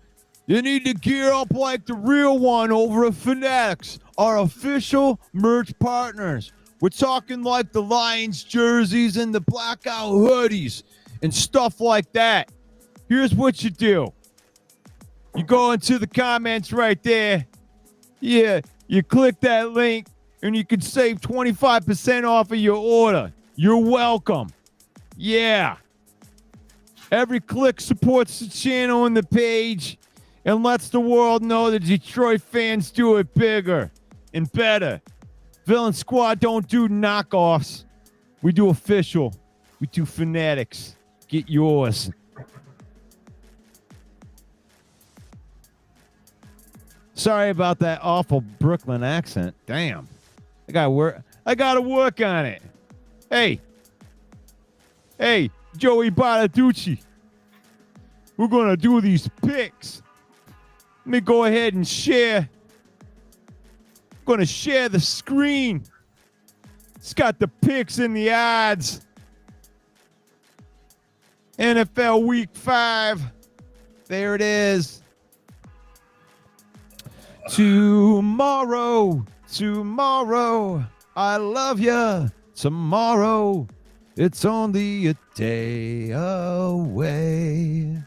you need to gear up like the real one over at Fanatics, our official merch partners. We're talking like the Lions jerseys and the blackout hoodies and stuff like that. Here's what you do. You go into the comments right there. Yeah, you click that link, and you can save 25% off of your order. You're welcome. Yeah. Every click supports the channel and the page and lets the world know that Detroit fans do it bigger and better. Villain Squad don't do knockoffs. We do official. We do Fanatics. Get yours. Sorry about that awful Brooklyn accent. Damn. I gotta work on it. Hey, Hey, Joey Bonaducci, we're going to do these picks. Let me go ahead and share. I'm going to share the screen. It's got the picks and the odds. NFL Week 5. There it is. Tomorrow, I love ya. Tomorrow, it's only a day away.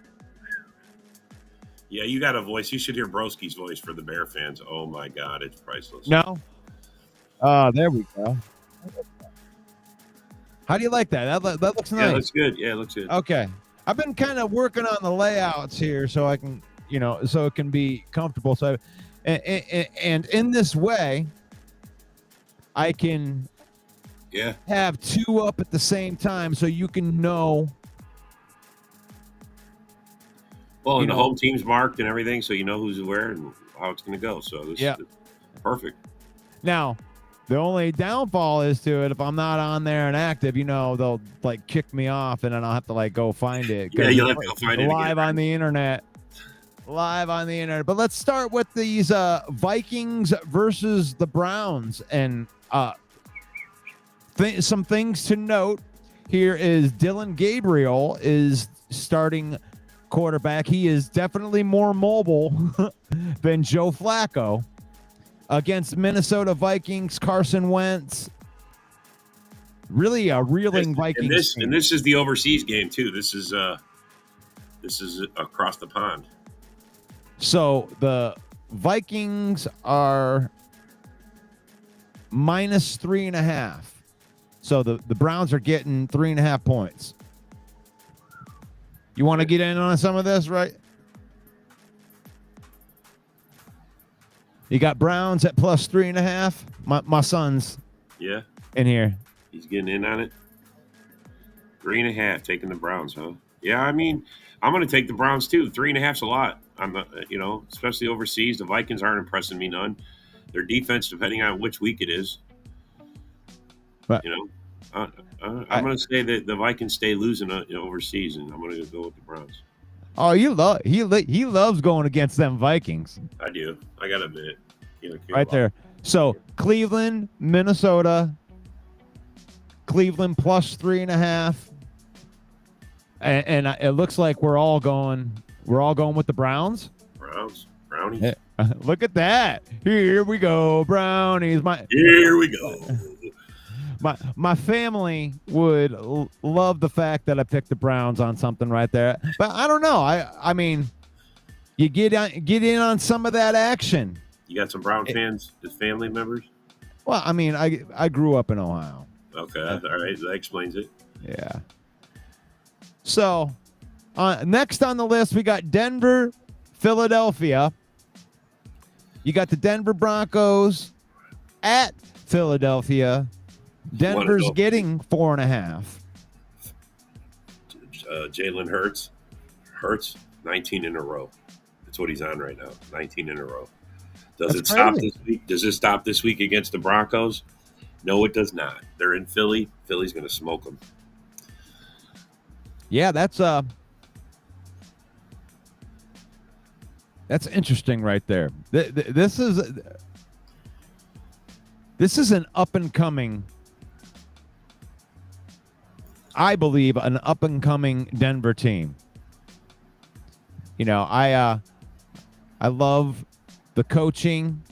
Yeah, you got a voice. You should hear Broski's voice for the Bear fans. Oh my God, it's priceless. No? There we go. How do you like that? That looks nice. Yeah, it looks good. Yeah, it looks good. Okay. I've been kind of working on the layouts here so I can, so it can be comfortable. So, and in this way, I can have two up at the same time so you can know. Well, and the home team's marked and everything, so you know who's where and how it's going to go. So this is perfect. Now, the only downfall is to it, if I'm not on there and active, they'll like kick me off and then I'll have to like go find it. Yeah, you'll have to go find it live on the internet. Live on the internet. But let's start with these Vikings versus the Browns. And some things to note here is Dylan Gabriel is starting quarterback. He is definitely more mobile than Joe Flacco. Against Minnesota Vikings, Carson Wentz. Really a reeling Vikings team. And this is the overseas game too. This is across the pond. So the Vikings are minus 3.5. So the Browns are getting 3.5 points. You want to get in on some of this, right? You got Browns at plus 3.5. My son's in here. He's getting in on it. 3.5, taking the Browns, huh? Yeah, I mean, I'm going to take the Browns too. 3.5's a lot. I'm not, especially overseas. The Vikings aren't impressing me none. Their defense, depending on which week it is. But, I'm going to say that the Vikings stay losing overseas, and I'm going to go with the Browns. Oh, he loves going against them Vikings. I do. I got to admit. Right there. So Cleveland, Minnesota. Cleveland plus 3.5. And it looks like we're all going with the Browns. Brownies. Look at that. Here we go, Brownies. Here we go. My family would love the fact that I picked the Browns on something right there. But I don't know. I mean, you get in on some of that action. You got some Brown fans as family members? Well, I mean, I grew up in Ohio. Okay, all right. That explains it. Yeah. So, next on the list, we got Denver, Philadelphia. You got the Denver Broncos at Philadelphia. Denver's getting 4.5. Jalen Hurts, 19 in a row. That's what he's on right now. 19 in a row. Does it stop this week? Does it stop this week against the Broncos? No, it does not. They're in Philly. Philly's going to smoke them. Yeah, that's interesting right there. This is an up and coming. I believe an up and coming Denver team. I love the coaching.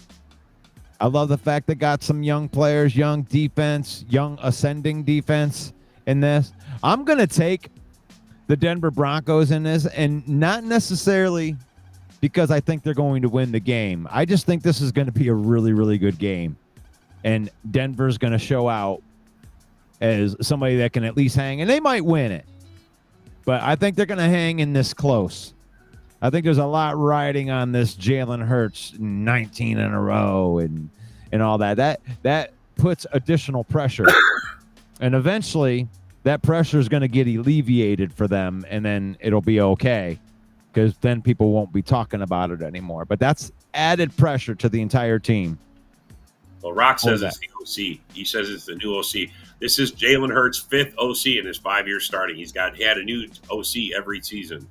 I love the fact they got some young players, young defense, young ascending defense in this. I'm going to take the Denver Broncos in this, and not necessarily because I think they're going to win the game. I just think this is going to be a really, really good game. And Denver's going to show out as somebody that can at least hang, and they might win it. But I think they're going to hang in this close. I think there's a lot riding on this Jalen Hurts 19 in a row and all that. That puts additional pressure. And eventually that pressure is going to get alleviated for them, and then it'll be okay because then people won't be talking about it anymore. But that's added pressure to the entire team. Well, Rock says that? it's the OC. He says it's the new OC. This is Jalen Hurts' 5th OC in his 5 years starting. He had a new OC every season,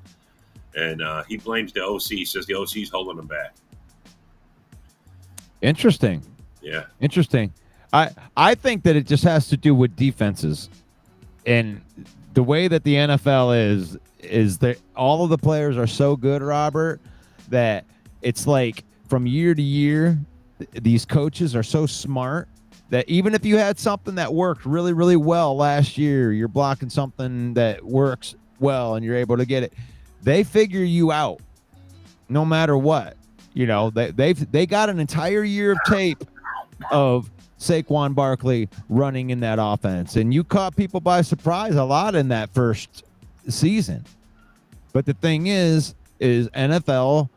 and he blames the OC. He says the OC's holding him back. Interesting. Yeah. Interesting. I think that it just has to do with defenses, and the way that the NFL is that all of the players are so good, Robert, that it's like from year to year, these coaches are so smart that even if you had something that worked really, really well last year, you're blocking something that works well and you're able to get it, they figure you out no matter what. You know, they got an entire year of tape of Saquon Barkley running in that offense, and you caught people by surprise a lot in that first season. But the thing is NFL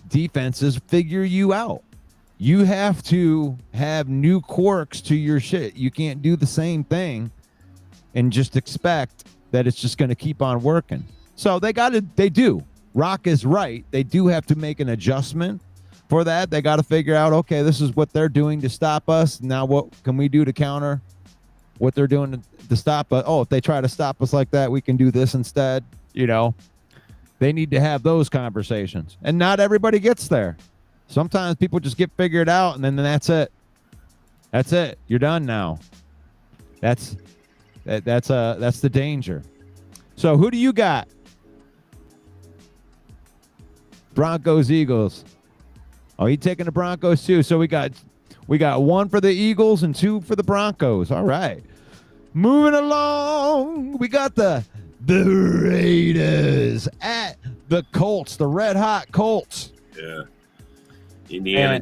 defenses figure you out. You have to have new quirks to your shit. You can't do the same thing and just expect that it's just going to keep on working. So they do. Rock is right. They do have to make an adjustment for that. They got to figure out, okay, this is what they're doing to stop us. Now what can we do to counter what they're doing to stop us? Oh, if they try to stop us like that, we can do this instead. You know, they need to have those conversations. And not everybody gets there. Sometimes people just get figured out, and then that's it. That's it. You're done now. That's the danger. So who do you got? Broncos, Eagles. Oh, he taking the Broncos too. So we got 1 for the Eagles and 2 for the Broncos. All right. Moving along, we got the Raiders at the Colts, the red hot Colts. Yeah. Indiana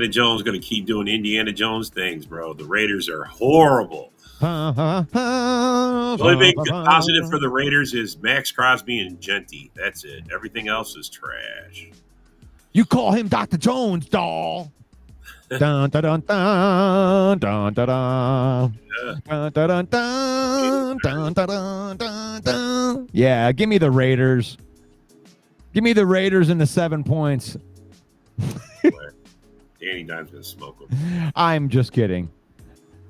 Jones going to keep doing Indiana Jones things, bro. The Raiders are horrible. The only thing positive for the Raiders is Max Crosby and Genty. That's it. Everything else is trash. You call him Dr. Jones, doll. Dun, dun, dun, dun, dun, dun, dun. Yeah. Dun, dun, dun, dun, dun, dun, dun, dun. Yeah, give me the Raiders. Give me the Raiders and the 7 points. Danny Dime's going to smoke them. I'm just kidding.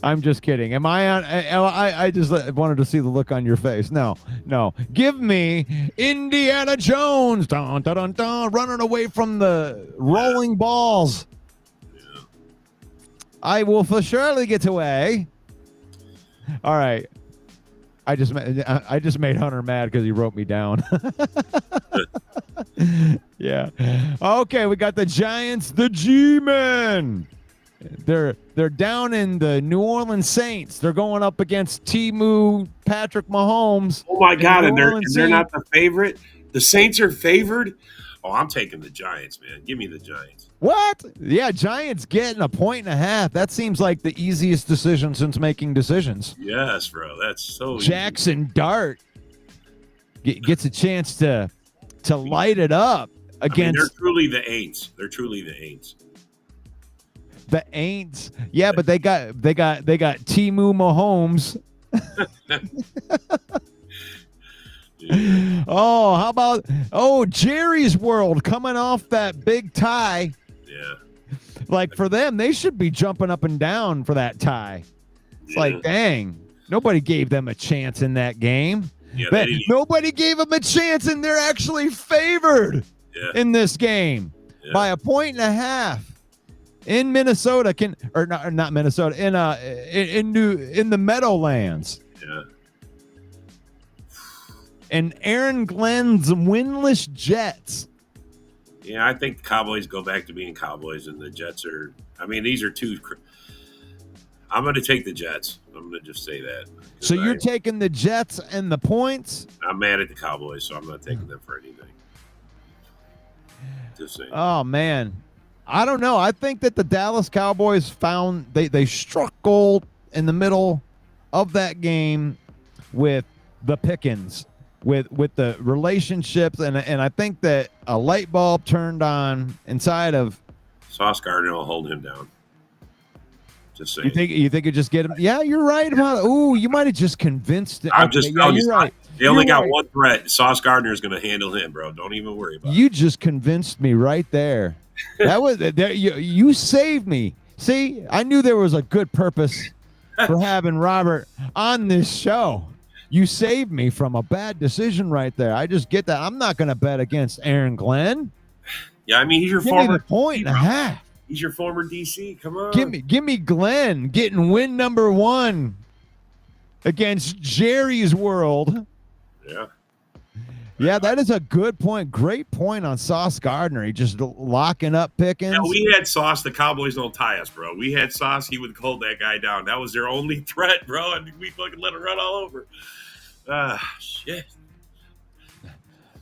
Am I on? I just wanted to see the look on your face. No. Give me Indiana Jones. Dun, dun, dun, dun, running away from the rolling balls. Yeah. I will for surely get away. All right. I just made Hunter mad because he wrote me down. Yeah. Okay, we got the Giants, the G-Men. They're down in the New Orleans Saints. They're going up against T-Moo, Patrick Mahomes. Oh my God! And they're not the favorite. The Saints are favored. Oh, I'm taking the Giants, man. Give me the Giants. What? Yeah, Giants getting 1.5. That seems like the easiest decision since making decisions. Yes, bro. That's so Jackson Dart gets a chance to light it up against. they're truly the Aints. The Aints. Yeah, but they got T-Moo Mahomes. Yeah. Oh, how about Jerry's World coming off that big tie? Yeah. Like for them, they should be jumping up and down for that tie. It's like, dang, nobody gave them a chance in that game. Yeah, nobody gave them a chance, and they're actually favored in this game by 1.5 in Minnesota. Not Minnesota, in the Meadowlands. Yeah. And Aaron Glenn's winless Jets. Yeah, I think the Cowboys go back to being Cowboys, and the Jets are. I mean, these are two. I'm going to take the Jets. I'm going to just say that. So you're taking the Jets and the points? I'm mad at the Cowboys, so I'm not taking them for anything. Just saying. Oh, man. I don't know. I think that the Dallas Cowboys found they struck gold in the middle of that game with the Pickens, with the relationships, and I think that a light bulb turned on inside of Sauce Gardner will hold him down. Just saying. You think it just get him? Yeah, you're right about. Ooh, you might have just convinced. I'm just telling you, right. They only got one threat. Sauce Gardner is going to handle him, bro. Don't even worry about it. You just convinced me right there. That was you saved me. See, I knew there was a good purpose for having Robert on this show. You saved me from a bad decision right there. I just get that. I'm not going to bet against Aaron Glenn. Yeah, I mean, he's your Give me former the point and a half. He's your former DC. Come on. Give me Glenn getting win number 1 against Jerry's World. Yeah. Yeah, that is a good point. Great point on Sauce Gardner. He just locking up Pickens. Yeah, we had Sauce. The Cowboys don't tie us, bro. We had Sauce. He would hold that guy down. That was their only threat, bro. And we fucking let him run all over. Shit.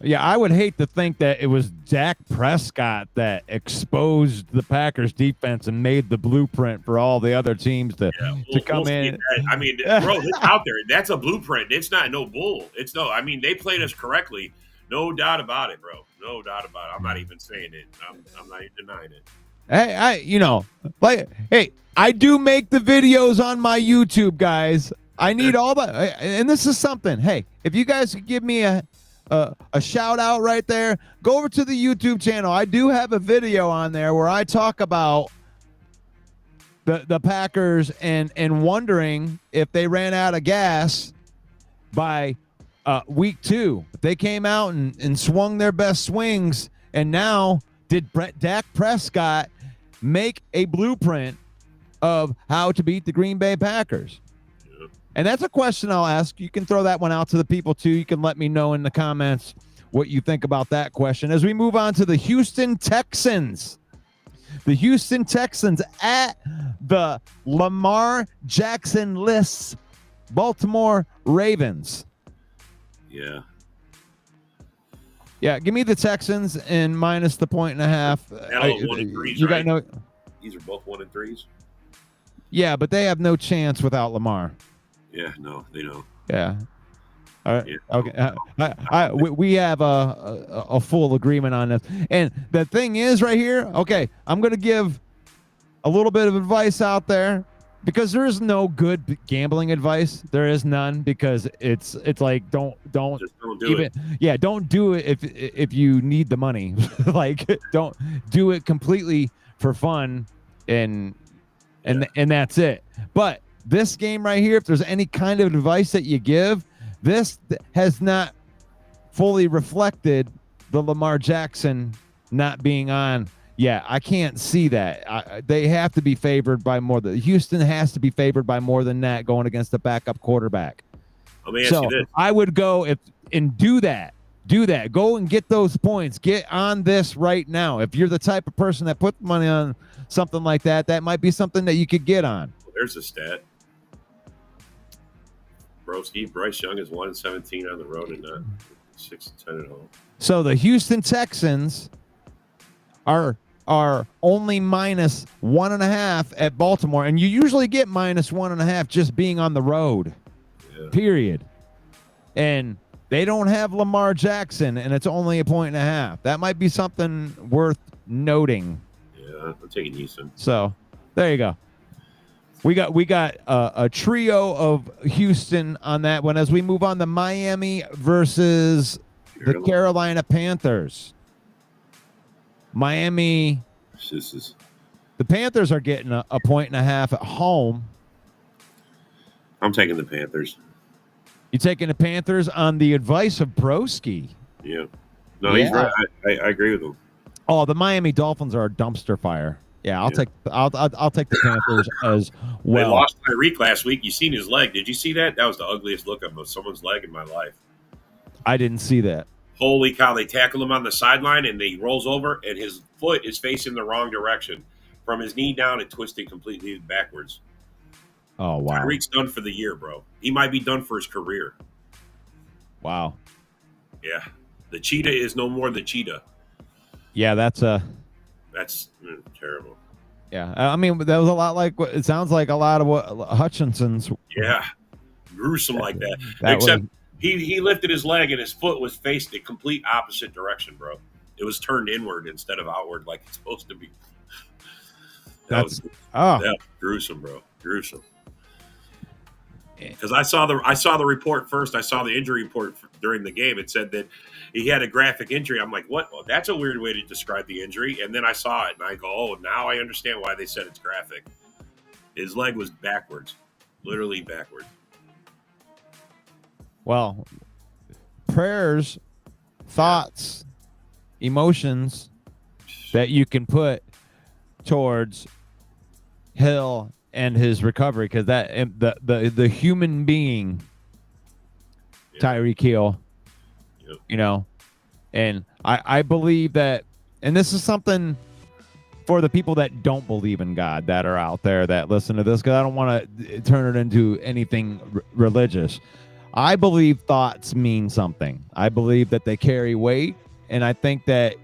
Yeah, I would hate to think that it was Dak Prescott that exposed the Packers defense and made the blueprint for all the other teams to come in. I mean, bro, it's out there. That's a blueprint. It's not no bull. It's no. I mean, they played us correctly. No doubt about it, bro. No doubt about it. I'm not even saying it. I'm not even denying it. Hey, I do make the videos on my YouTube, guys. I need all the, and this is something. Hey, if you guys could give me a shout out right there, go over to the YouTube channel. I do have a video on there where I talk about the Packers and wondering if they ran out of gas by week 2. They came out and swung their best swings, and now did Dak Prescott make a blueprint of how to beat the Green Bay Packers? And that's a question I'll ask. You can throw that one out to the people, too. You can let me know in the comments what you think about that question. As we move on to the Houston Texans. The Houston Texans at the Lamar Jackson-less Baltimore Ravens. Yeah. Yeah, give me the Texans and minus the 1.5. 1 and 3s, you right? got no. These are both 1 and 3s. Yeah, but they have no chance without Lamar. Yeah, no, they don't. Yeah. All right. Yeah. Okay. We have a full agreement on this. And the thing is right here, okay, I'm going to give a little bit of advice out there because there is no good gambling advice. There is none because it's like don't Just don't do even it. Yeah, don't do it if you need the money. Like don't do it completely for fun and that's it. But this game right here, if there's any kind of advice that you give, this has not fully reflected the Lamar Jackson not being on. Yeah, I can't see that. They have to be favored by more. Houston has to be favored by more than that going against the backup quarterback. Let me ask you this. I would go and do that. Do that. Go and get those points. Get on this right now. If you're the type of person that put money on something like that, that might be something that you could get on. Well, there's a stat. Bryce Young is 1-17 on the road and not 6-10 at home. So the Houston Texans are only minus 1.5 at Baltimore, and you usually get minus 1.5 just being on the road. Yeah. Period. And they don't have Lamar Jackson, and it's only a 1.5. That might be something worth noting. Yeah, I'm taking Houston. So there you go. We got a trio of Houston on that one. As we move on to Miami versus the Carolina Panthers. Miami. The Panthers are getting a 1.5 at home. I'm taking the Panthers. You taking the Panthers on the advice of Broski? Yeah. No, he's right. I agree with him. Oh, the Miami Dolphins are a dumpster fire. Yeah, I'll take the Panthers as well. They lost Tyreek last week. You seen his leg? Did you see that? That was the ugliest look of someone's leg in my life. I didn't see that. Holy cow! They tackle him on the sideline, and he rolls over, and his foot is facing the wrong direction, from his knee down and twisting completely backwards. Oh wow! Tyreek's done for the year, bro. He might be done for his career. Wow. Yeah, the cheetah is no more the cheetah. Yeah, that's terrible. Yeah, I mean that was a lot like what it sounds like a lot of what Hutchinson's. Yeah, gruesome like that. Except he lifted his leg and his foot was faced the complete opposite direction, bro. It was turned inward instead of outward like it's supposed to be. That was gruesome, bro. Gruesome. Because I saw the report first. I saw the injury report during the game. It said that he had a graphic injury. I'm like, what? Well, that's a weird way to describe the injury. And then I saw it, and I go, oh, now I understand why they said it's graphic. His leg was backwards, literally backwards. Well, prayers, thoughts, emotions that you can put towards Hill and his recovery, because that the human being, Tyreek Hill, you know, and I believe that, and this is something for the people that don't believe in God that are out there that listen to this, because I don't want to turn it into anything religious. I believe thoughts mean something. I believe that they carry weight, and I think that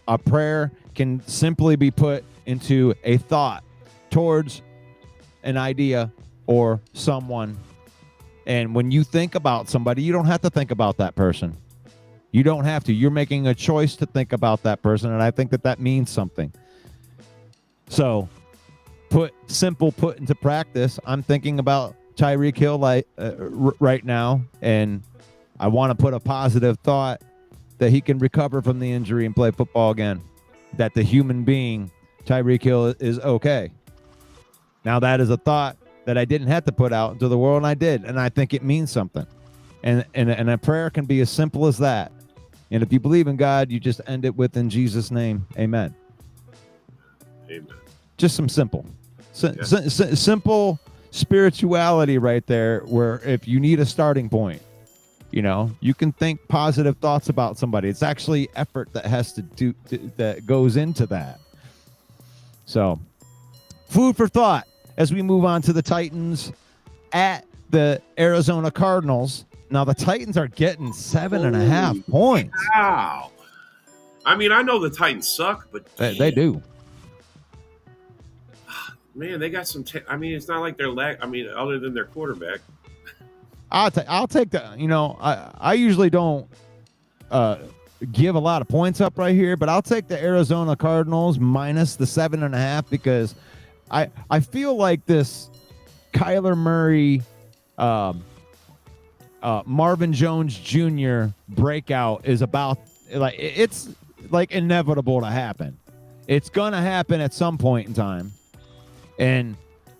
a prayer can simply be put into a thought towards an idea or someone. And when you think about somebody, you don't have to think about that person. You don't have to. You're making a choice to think about that person, and I think that that means something. So, put into practice. I'm thinking about Tyreek Hill right now, and I want to put a positive thought that he can recover from the injury and play football again, that the human being, Tyreek Hill, is okay. Now, that is a thought that I didn't have to put out into the world, and I did, and I think it means something. And a prayer can be as simple as that. And if you believe in God, you just end it with, in Jesus' name, amen. Amen. Just some simple spirituality right there, where if you need a starting point, you know, you can think positive thoughts about somebody. It's actually effort that has to do that goes into that. So, food for thought as we move on to the Titans at the Arizona Cardinals. Now the Titans are getting 7.5 points. Wow. I mean, I know the Titans suck, but They do. Man, they got some. I mean, it's not like they're other than their quarterback. I'll take the. You know, I usually don't give a lot of points up right here, but I'll take the Arizona Cardinals minus the 7.5, because I feel like this Kyler Murray, Marvin Jones Jr. breakout is about, like, it's like inevitable to happen. It's gonna happen at some point in time. And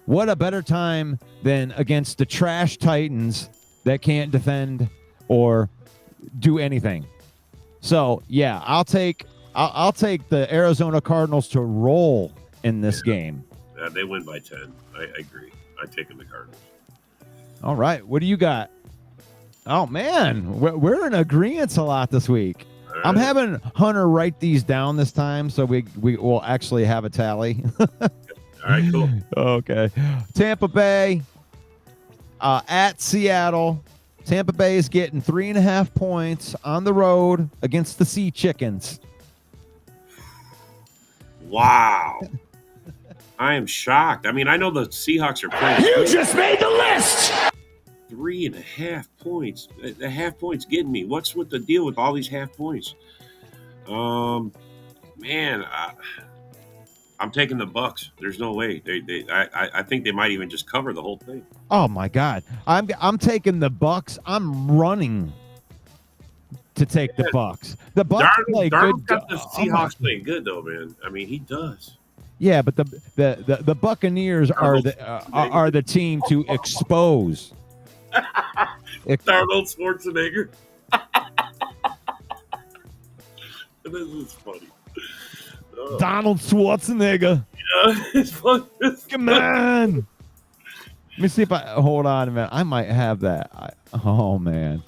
what a better time than against the trash Titans that can't defend or do anything. So yeah, I'll take the Arizona Cardinals to roll in this game. They win by 10. I agree. I'm taking the Cardinals. All right, what do you got? Oh man, we're in agreement a lot this week. Right. I'm having Hunter write these down this time, so we will actually have a tally. All right, cool. Okay. Tampa Bay at Seattle. Tampa Bay is getting 3.5 points on the road against the Sea Chickens. Wow. I am shocked. I mean, I know the Seahawks are playing. You just made the list. 3.5 points. The half points getting me. What's with the deal with all these half points? Man, I'm taking the Bucks. There's no way. I think they might even just cover the whole thing. Oh my God! I'm taking the Bucks. I'm running to take the Bucks. The Bucks play good. Got the Seahawks playing good though, man. I mean, he does. Yeah, but the Buccaneers are the team to expose. Arnold Schwarzenegger. This is funny. Donald Schwarzenegger. Yeah, it's fun. Come on. Let me see if hold on a minute. I might have that. Oh man.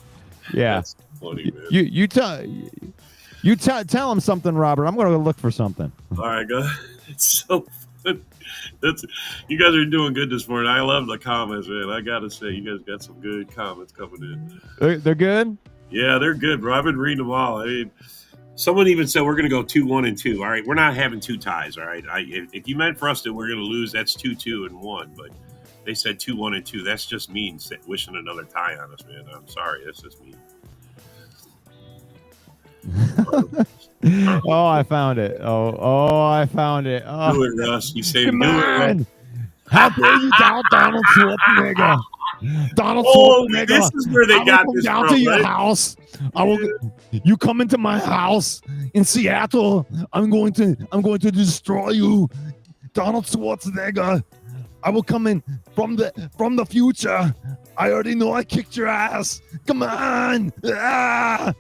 Yeah. That's funny, man. You tell him something, Robert. I'm going to look for something. All right, go. It's so fun. You guys are doing good this morning. I love the comments, man. I got to say, you guys got some good comments coming in. They're good? Yeah, they're good, bro. I've been reading them all. I mean, someone even said we're going to go 2-1-2. All right, we're not having two ties. All right, if you meant for us that we're going to lose, that's 2-2-1. But they said 2-1-2. That's just mean wishing another tie on us, man. I'm sorry, that's just mean. Oh, I found it. Oh, I found it. Oh. Do it, Russ. You say, come do on. it. How dare you doubt Donald Schwarzenegger? Donald Oh, Schwarzenegger, this is where they I will got come this down from, to your right? house. I will. You come into my house in Seattle. I'm going to destroy you, Donald Schwarzenegger. I will come in from the future. I already know I kicked your ass. Come on. Ah!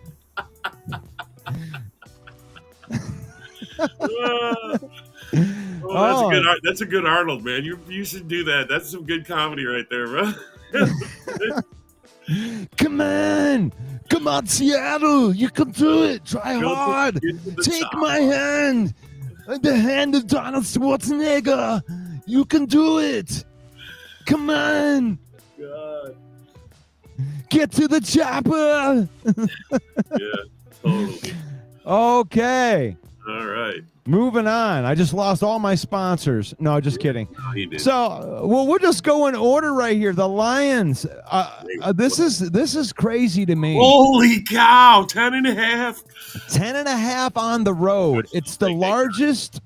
That's a good Arnold, man. You should do that. That's some good comedy right there, bro. Come on, Seattle. You can do it. Try Go hard. to the Take top. my hand. The hand of Donald Schwarzenegger. You can do it. Come on. God. Get to the chopper. Yeah, totally. Okay. All right. Moving on. I just lost all my sponsors. No, just kidding. No, he did. So, we'll just go in order right here. The Lions. This is crazy to me. Holy cow! 10.5. 10.5 on the road. It's the largest.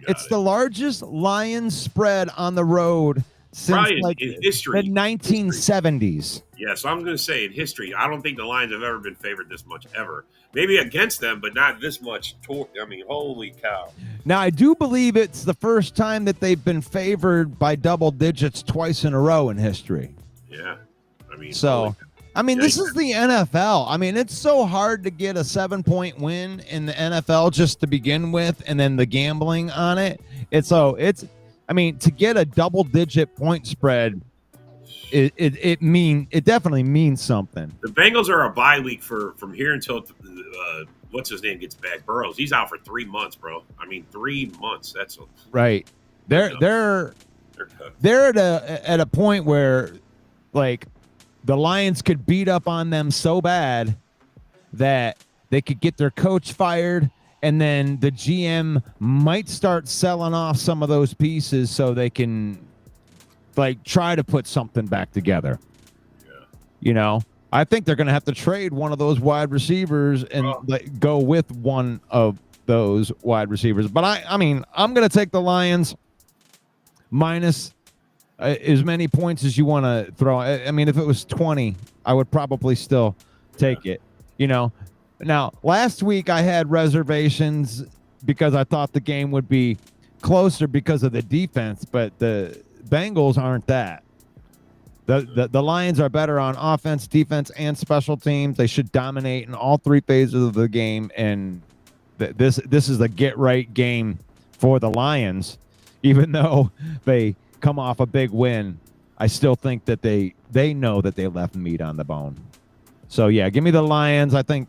It's the largest Lions spread on the road since Brian, like in history, the 1970s. Yeah, so I'm going to say in history, I don't think the Lions have ever been favored this much ever. Maybe against them, but not this much. I mean, holy cow! Now, I do believe it's the first time that they've been favored by double digits twice in a row in history. Yeah, I mean, so. I mean, this is the NFL. I mean, it's so hard to get a 7-point win in the NFL just to begin with, and then the gambling on it. I mean, to get a double-digit point spread, it definitely means something. The Bengals are a bye week from here until what's his name gets back. Burrows, he's out for 3 months, bro. I mean, 3 months. That's right. They're at a point where, like, the Lions could beat up on them so bad that they could get their coach fired, and then the GM might start selling off some of those pieces so they can, like, try to put something back together. Yeah. You know, I think they're going to have to trade one of those wide receivers and go with one of those wide receivers. But I mean, I'm going to take the Lions minus as many points as you want to throw. I mean, if it was 20, I would probably still take it, you know. Now, last week I had reservations because I thought the game would be closer because of the defense, but the Bengals aren't that. The Lions are better on offense, defense, and special teams. They should dominate in all three phases of the game, and this is a get-right game for the Lions, even though they come off a big win. I still think that they know that they left meat on the bone. So yeah, give me the Lions. I think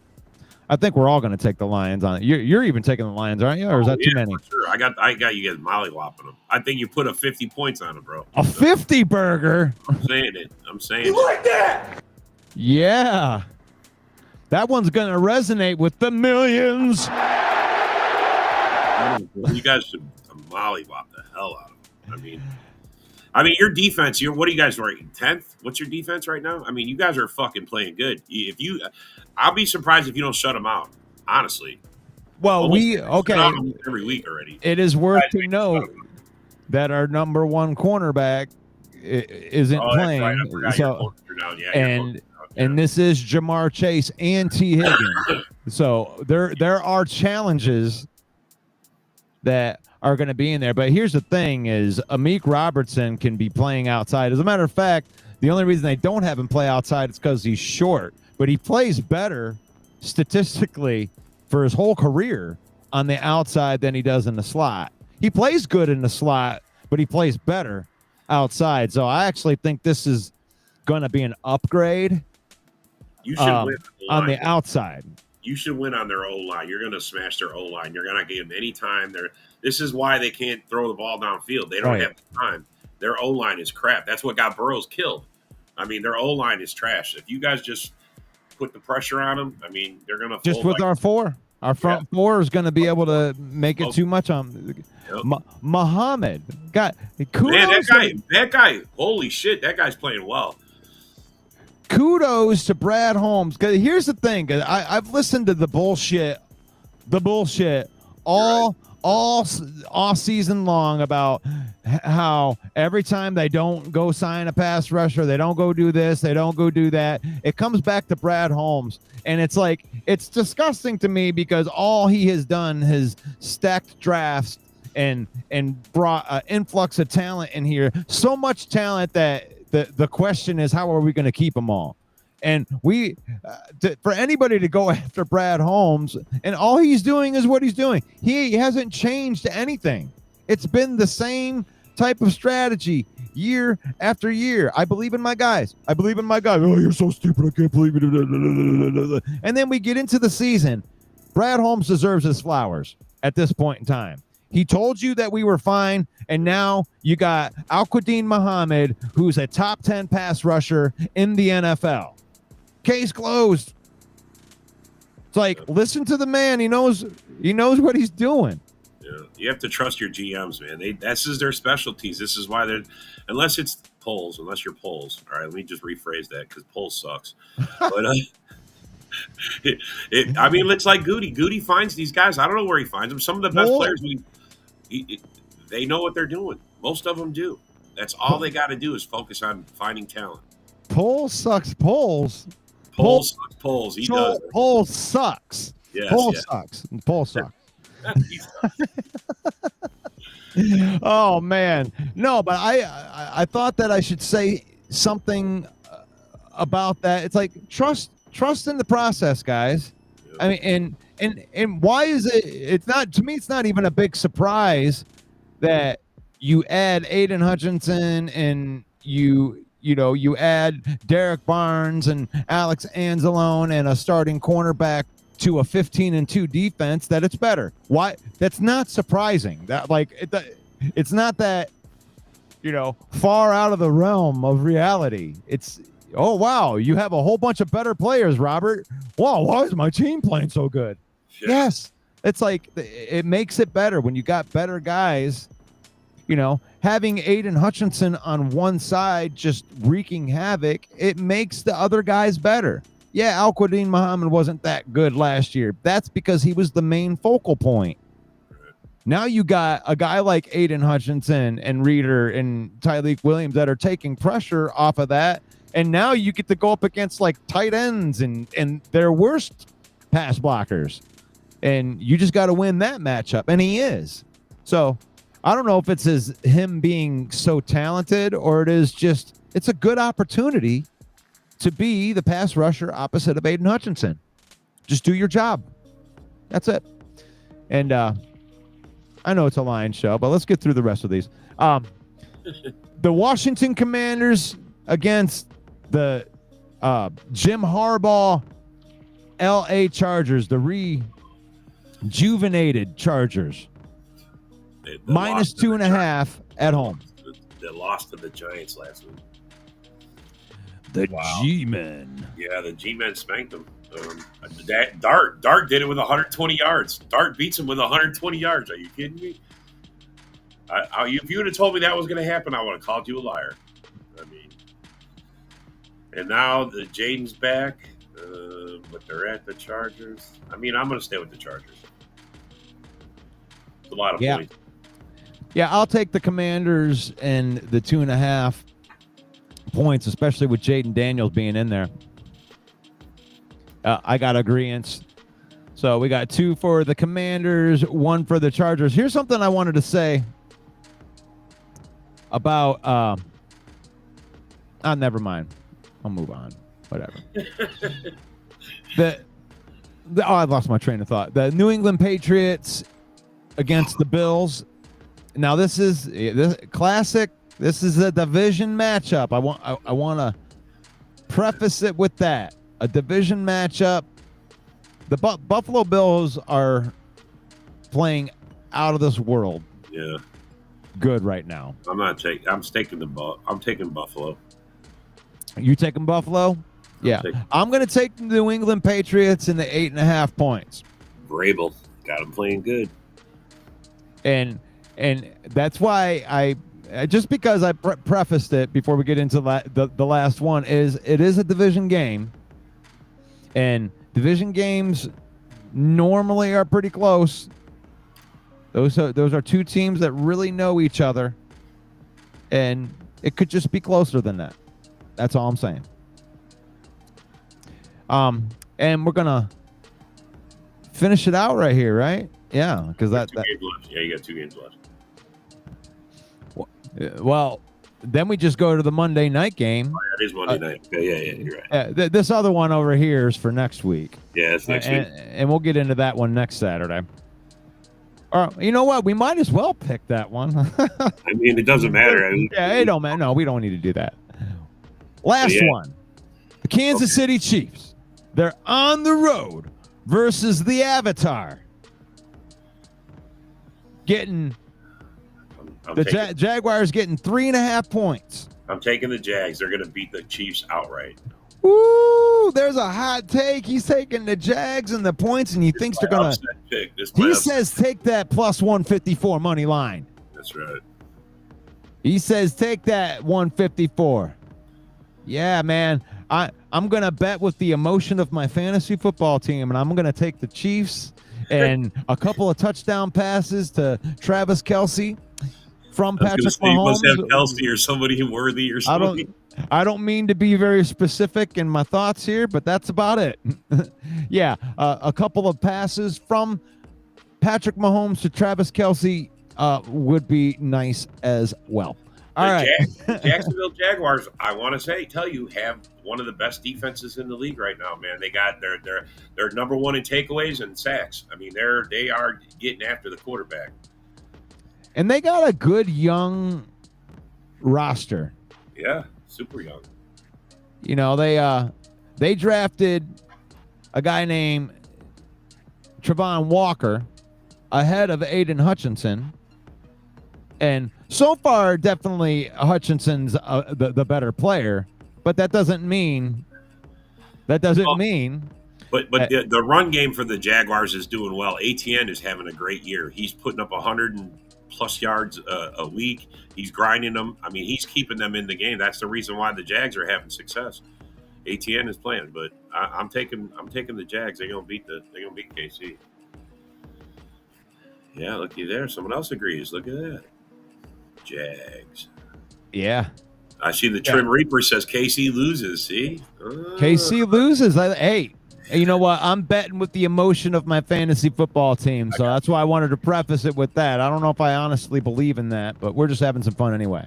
we're all going to take the Lions on it. You're even taking the Lions, aren't you? Or is that too many? Sure. I got you guys mollywopping them. I think you put a 50 points on them, bro. A 50 burger. I'm saying it. You like that? Yeah. That one's going to resonate with the millions. You guys should mollywop the hell out of them. I mean, your defense. What are you guys rating? 10th? What's your defense right now? I mean, you guys are fucking playing good. I'll be surprised if you don't shut them out. Honestly. Well, every week already. It is worth to note that our number one cornerback isn't playing. Right. I forgot So, and this is Jamar Chase and T. Higgins. So there are challenges that are going to be in there. But here's the thing is Amik Robertson can be playing outside. As a matter of fact, the only reason they don't have him play outside is because he's short. But he plays better statistically for his whole career on the outside than he does in the slot. He plays good in the slot, but he plays better outside. So I actually think this is going to be an upgrade. You should win on the outside. You should win on their O-line. You're going to smash their O-line. You're going to give them any time. This is why they can't throw the ball downfield. They don't have the time. Their O-line is crap. That's what got Burrows killed. I mean, their O-line is trash. If you guys just put the pressure on them, I mean, they're going to just with our four. Our front four is going to be able to make it too much on Muhammad. Kudos. Man, that guy, holy shit, that guy's playing well. Kudos to Brad Holmes. Because here's the thing. I've listened to the bullshit all off season long about how every time they don't go sign a pass rusher, they don't go do this, they don't go do that, it comes back to Brad Holmes. And it's like, it's disgusting to me because all he has done is stacked drafts and brought an influx of talent in here. So much talent that the question is, how are we going to keep them all? And we, for anybody to go after Brad Holmes, and all he's doing is what he's doing. He hasn't changed anything. It's been the same type of strategy year after year. I believe in my guys. Oh, you're so stupid. I can't believe it. And then we get into the season. Brad Holmes deserves his flowers at this point in time. He told you that we were fine, and now you got Al-Quadin Muhammad, who's a top 10 pass rusher in the NFL. Case closed. It's like, listen to the man. He knows what he's doing. Yeah, you have to trust your GMs, man. This is their specialties. This is why they're, unless you're polls. All right, let me just rephrase that because polls sucks. But I mean, it's like Goody. Goody finds these guys. I don't know where he finds them. Some of the best players, they know what they're doing. Most of them do. That's all they got to do is focus on finding talent. Polls sucks. Polls sucks. Polls. He does. Polls sucks. Yes, Polls sucks. Polls sucks. Oh man, no, but I thought that I should say something about that. It's like trust in the process, guys. I mean, and why is it? It's not, to me. It's not even a big surprise that you add Aiden Hutchinson and you add Derek Barnes and Alex Anzalone and a starting cornerback to a 15-2 defense, that it's better. Why? That's not surprising. That it's not that, far out of the realm of reality. It's, oh wow, you have a whole bunch of better players, Robert. Wow, why is my team playing so good? Yeah. Yes, it's like, it makes it better when you got better guys. Having Aiden Hutchinson on one side just wreaking havoc, it makes the other guys better. Yeah, Al-Quadin Muhammad wasn't that good last year. That's because he was the main focal point. Now you got a guy like Aiden Hutchinson and Reeder and Tyleek Williams that are taking pressure off of that. And now you get to go up against like tight ends and their worst pass blockers. And you just got to win that matchup. And he is. So I don't know if it's him being so talented or it's a good opportunity to be the pass rusher opposite of Aiden Hutchinson. Just do your job. That's it. And I know it's a Lions show, but let's get through the rest of these. The Washington Commanders against the Jim Harbaugh LA Chargers, the rejuvenated Chargers. Minus 2.5 at home. They lost to the Giants last week. The G-Men. Yeah, the G-Men spanked them. Dart did it with 120 yards. Dart beats him with 120 yards. Are you kidding me? If you would have told me that was going to happen, I would have called you a liar. I mean, and now the Jaden's back, but they're at the Chargers. I mean, I'm going to stay with the Chargers. It's a lot of points. Yeah, I'll take the Commanders and the 2.5 points, especially with Jaden Daniels being in there. I got agreeance. So we got 2 for the Commanders, 1 for the Chargers. Here's something I wanted to say about never mind. I'll move on. Whatever. I lost my train of thought. The New England Patriots against the Bills. Now this is classic. This is a division matchup. I want to preface it with that. A division matchup. The Buffalo Bills are playing out of this world. Yeah. Good right now. I'm taking Buffalo. You taking Buffalo? Yeah. I'm going to take the New England Patriots in the 8.5 points. Vrabel got them playing good. And that's why I just because I prefaced it before we get into the last one is it is a division game, and division games normally are pretty close. Those are 2 teams that really know each other, and it could just be closer than that. That's all I'm saying. And we're gonna finish it out right here, right? Yeah, because that. Games left. Yeah, you got 2 games left. Well, then we just go to the Monday night game. Oh, yeah, it is Monday night. Yeah, you're right. This other one over here is for next week. Yeah, it's next week. And we'll get into that one next Saturday. Or you know what? We might as well pick that one. I mean, it doesn't matter. It don't matter. No, we don't need to do that. Last one. The Kansas City Chiefs. They're on the road versus the Avatar. Getting Jaguars getting 3.5 points. I'm taking the Jags. They're going to beat the Chiefs outright. Ooh, there's a hot take. He's taking the Jags and the points, and he thinks they're going to. He says take that plus 154 money line. That's right. He says take that 154. Yeah, man. I'm going to bet with the emotion of my fantasy football team, and I'm going to take the Chiefs and a couple of touchdown passes to Travis Kelce from Patrick Mahomes. You must have Kelce or somebody worthy or something. I don't mean to be very specific in my thoughts here, but that's about it. Yeah, a couple of passes from Patrick Mahomes to Travis Kelce would be nice as well. All right. Jacksonville Jaguars, I want to tell you, have one of the best defenses in the league right now, man. They got they're number 1 in takeaways and sacks. I mean, they are getting after the quarterback. And they got a good young roster. Yeah, super young. You know, they drafted a guy named Travon Walker ahead of Aiden Hutchinson. And so far, definitely Hutchinson's the better player, but that doesn't mean. But the run game for the Jaguars is doing well. ATN is having a great year. He's putting up 100+ yards a week. He's grinding them. I mean, he's keeping them in the game. That's the reason why the Jags are having success. ATN is playing, but I'm taking the Jags. They're gonna beat KC. Yeah, looky there. Someone else agrees. Look at that. Jags. Yeah. I see the Trim Reaper says KC loses. See? KC loses. Hey, you know what? I'm betting with the emotion of my fantasy football team, so that's why I wanted to preface it with that. I don't know if I honestly believe in that, but we're just having some fun anyway.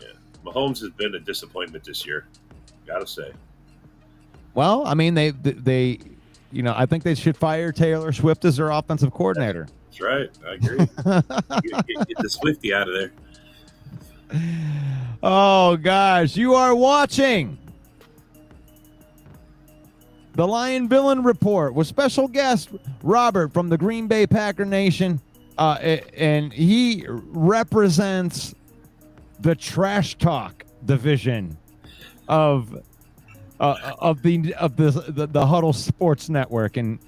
Yeah. Mahomes has been a disappointment this year. Gotta say. Well, I mean, they I think they should fire Taylor Swift as their offensive coordinator. That's right. I agree. get the Swifty out of there. Oh, gosh. You are watching the Lion Villain Report with special guest Robert from the Green Bay Packer Nation. And he represents the trash talk division of the Huddle Sports Network, and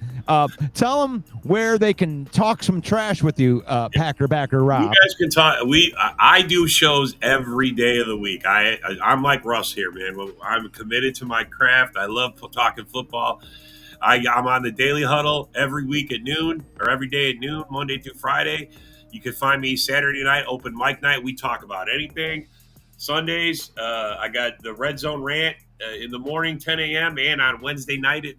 tell them where they can talk some trash with you, Packer Backer Rob. You guys can talk. I do shows every day of the week. I'm like Russ here, man. I'm committed to my craft. I love talking football. I'm on the Daily Huddle every week at noon, or every day at noon, Monday through Friday. You can find me Saturday night, open mic night. We talk about anything. Sundays, I got the Red Zone Rant in the morning, 10 a.m., and on Wednesday night at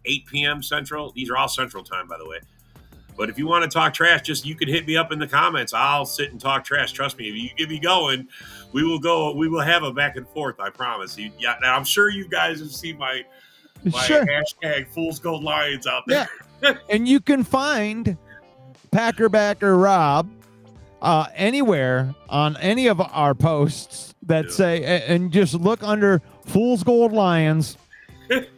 8 p.m. Central. These are all Central time, by the way. But if you want to talk trash, you can hit me up in the comments. I'll sit and talk trash. Trust me, if you get me going, we will have a back and forth, I promise. Now, I'm sure you guys have seen my hashtag Fool's Gold Lions out there. Yeah. And you can find Packer Backer Rob anywhere on any of our posts that say, and just look under Fool's Gold Lions,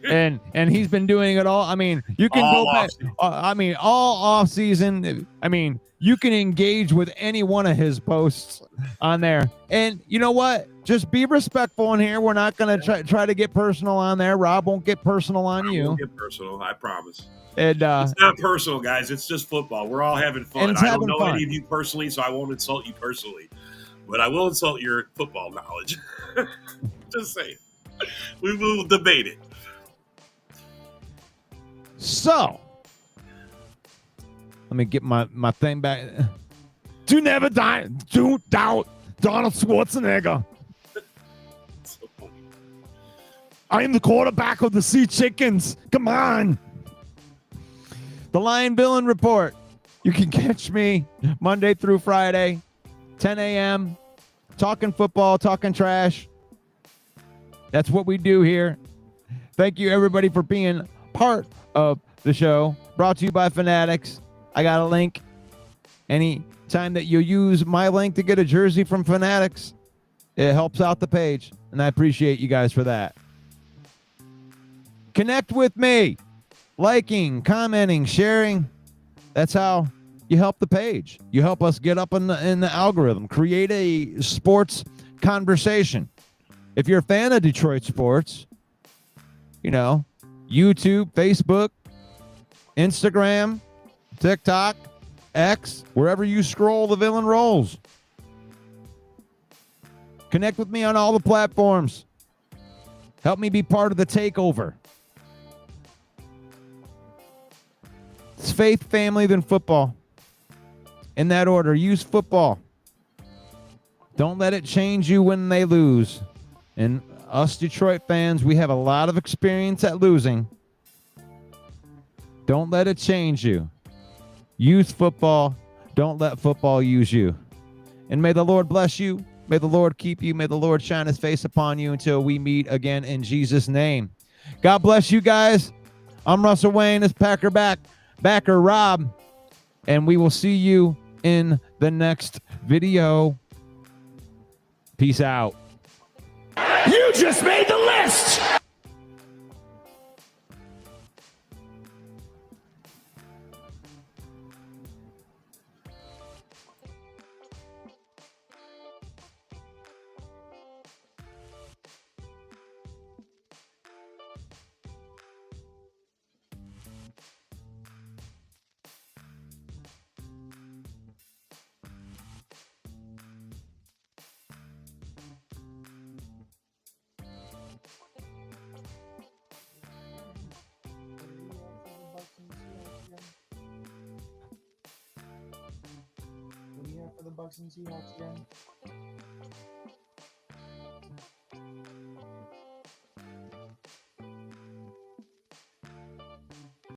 and he's been doing it all. I mean, you can go back. All off season. I mean, you can engage with any one of his posts on there. And you know what? Just be respectful in here. We're not going to try to get personal on there. Rob won't get personal on you. Won't get personal, I promise. And, it's not personal, guys. It's just football. We're all having fun. I don't know any of you personally, so I won't insult you personally. But I will insult your football knowledge. Just saying. We will debate it. So, let me get my thing back. Do never die. Do doubt Donald Schwarzenegger. So funny. I am the quarterback of the Sea Chickens. Come on. The Lion Villain Report. You can catch me Monday through Friday, 10 a.m., talking football, talking trash. That's what we do here. Thank you, everybody, for being part of the show. Brought to you by Fanatics. I got a link. Any time that you use my link to get a jersey from Fanatics, it helps out the page, and I appreciate you guys for that. Connect with me. Liking, commenting, sharing. That's how you help the page. You help us get up in the algorithm. Create a sports conversation. If you're a fan of Detroit sports, you know, YouTube, Facebook, Instagram, TikTok, X, wherever you scroll, the villain rolls. Connect with me on all the platforms. Help me be part of the takeover. It's faith, family, then football. In that order, use football. Don't let it change you when they lose. And us Detroit fans, we have a lot of experience at losing. Don't let it change you. Use football. Don't let football use you. And may the Lord bless you. May the Lord keep you. May the Lord shine his face upon you until we meet again in Jesus' name. God bless you guys. I'm Russell Wayne. It's Backer Rob. And we will see you in the next video. Peace out. You just made the list! For the Bucks and Seahawks again.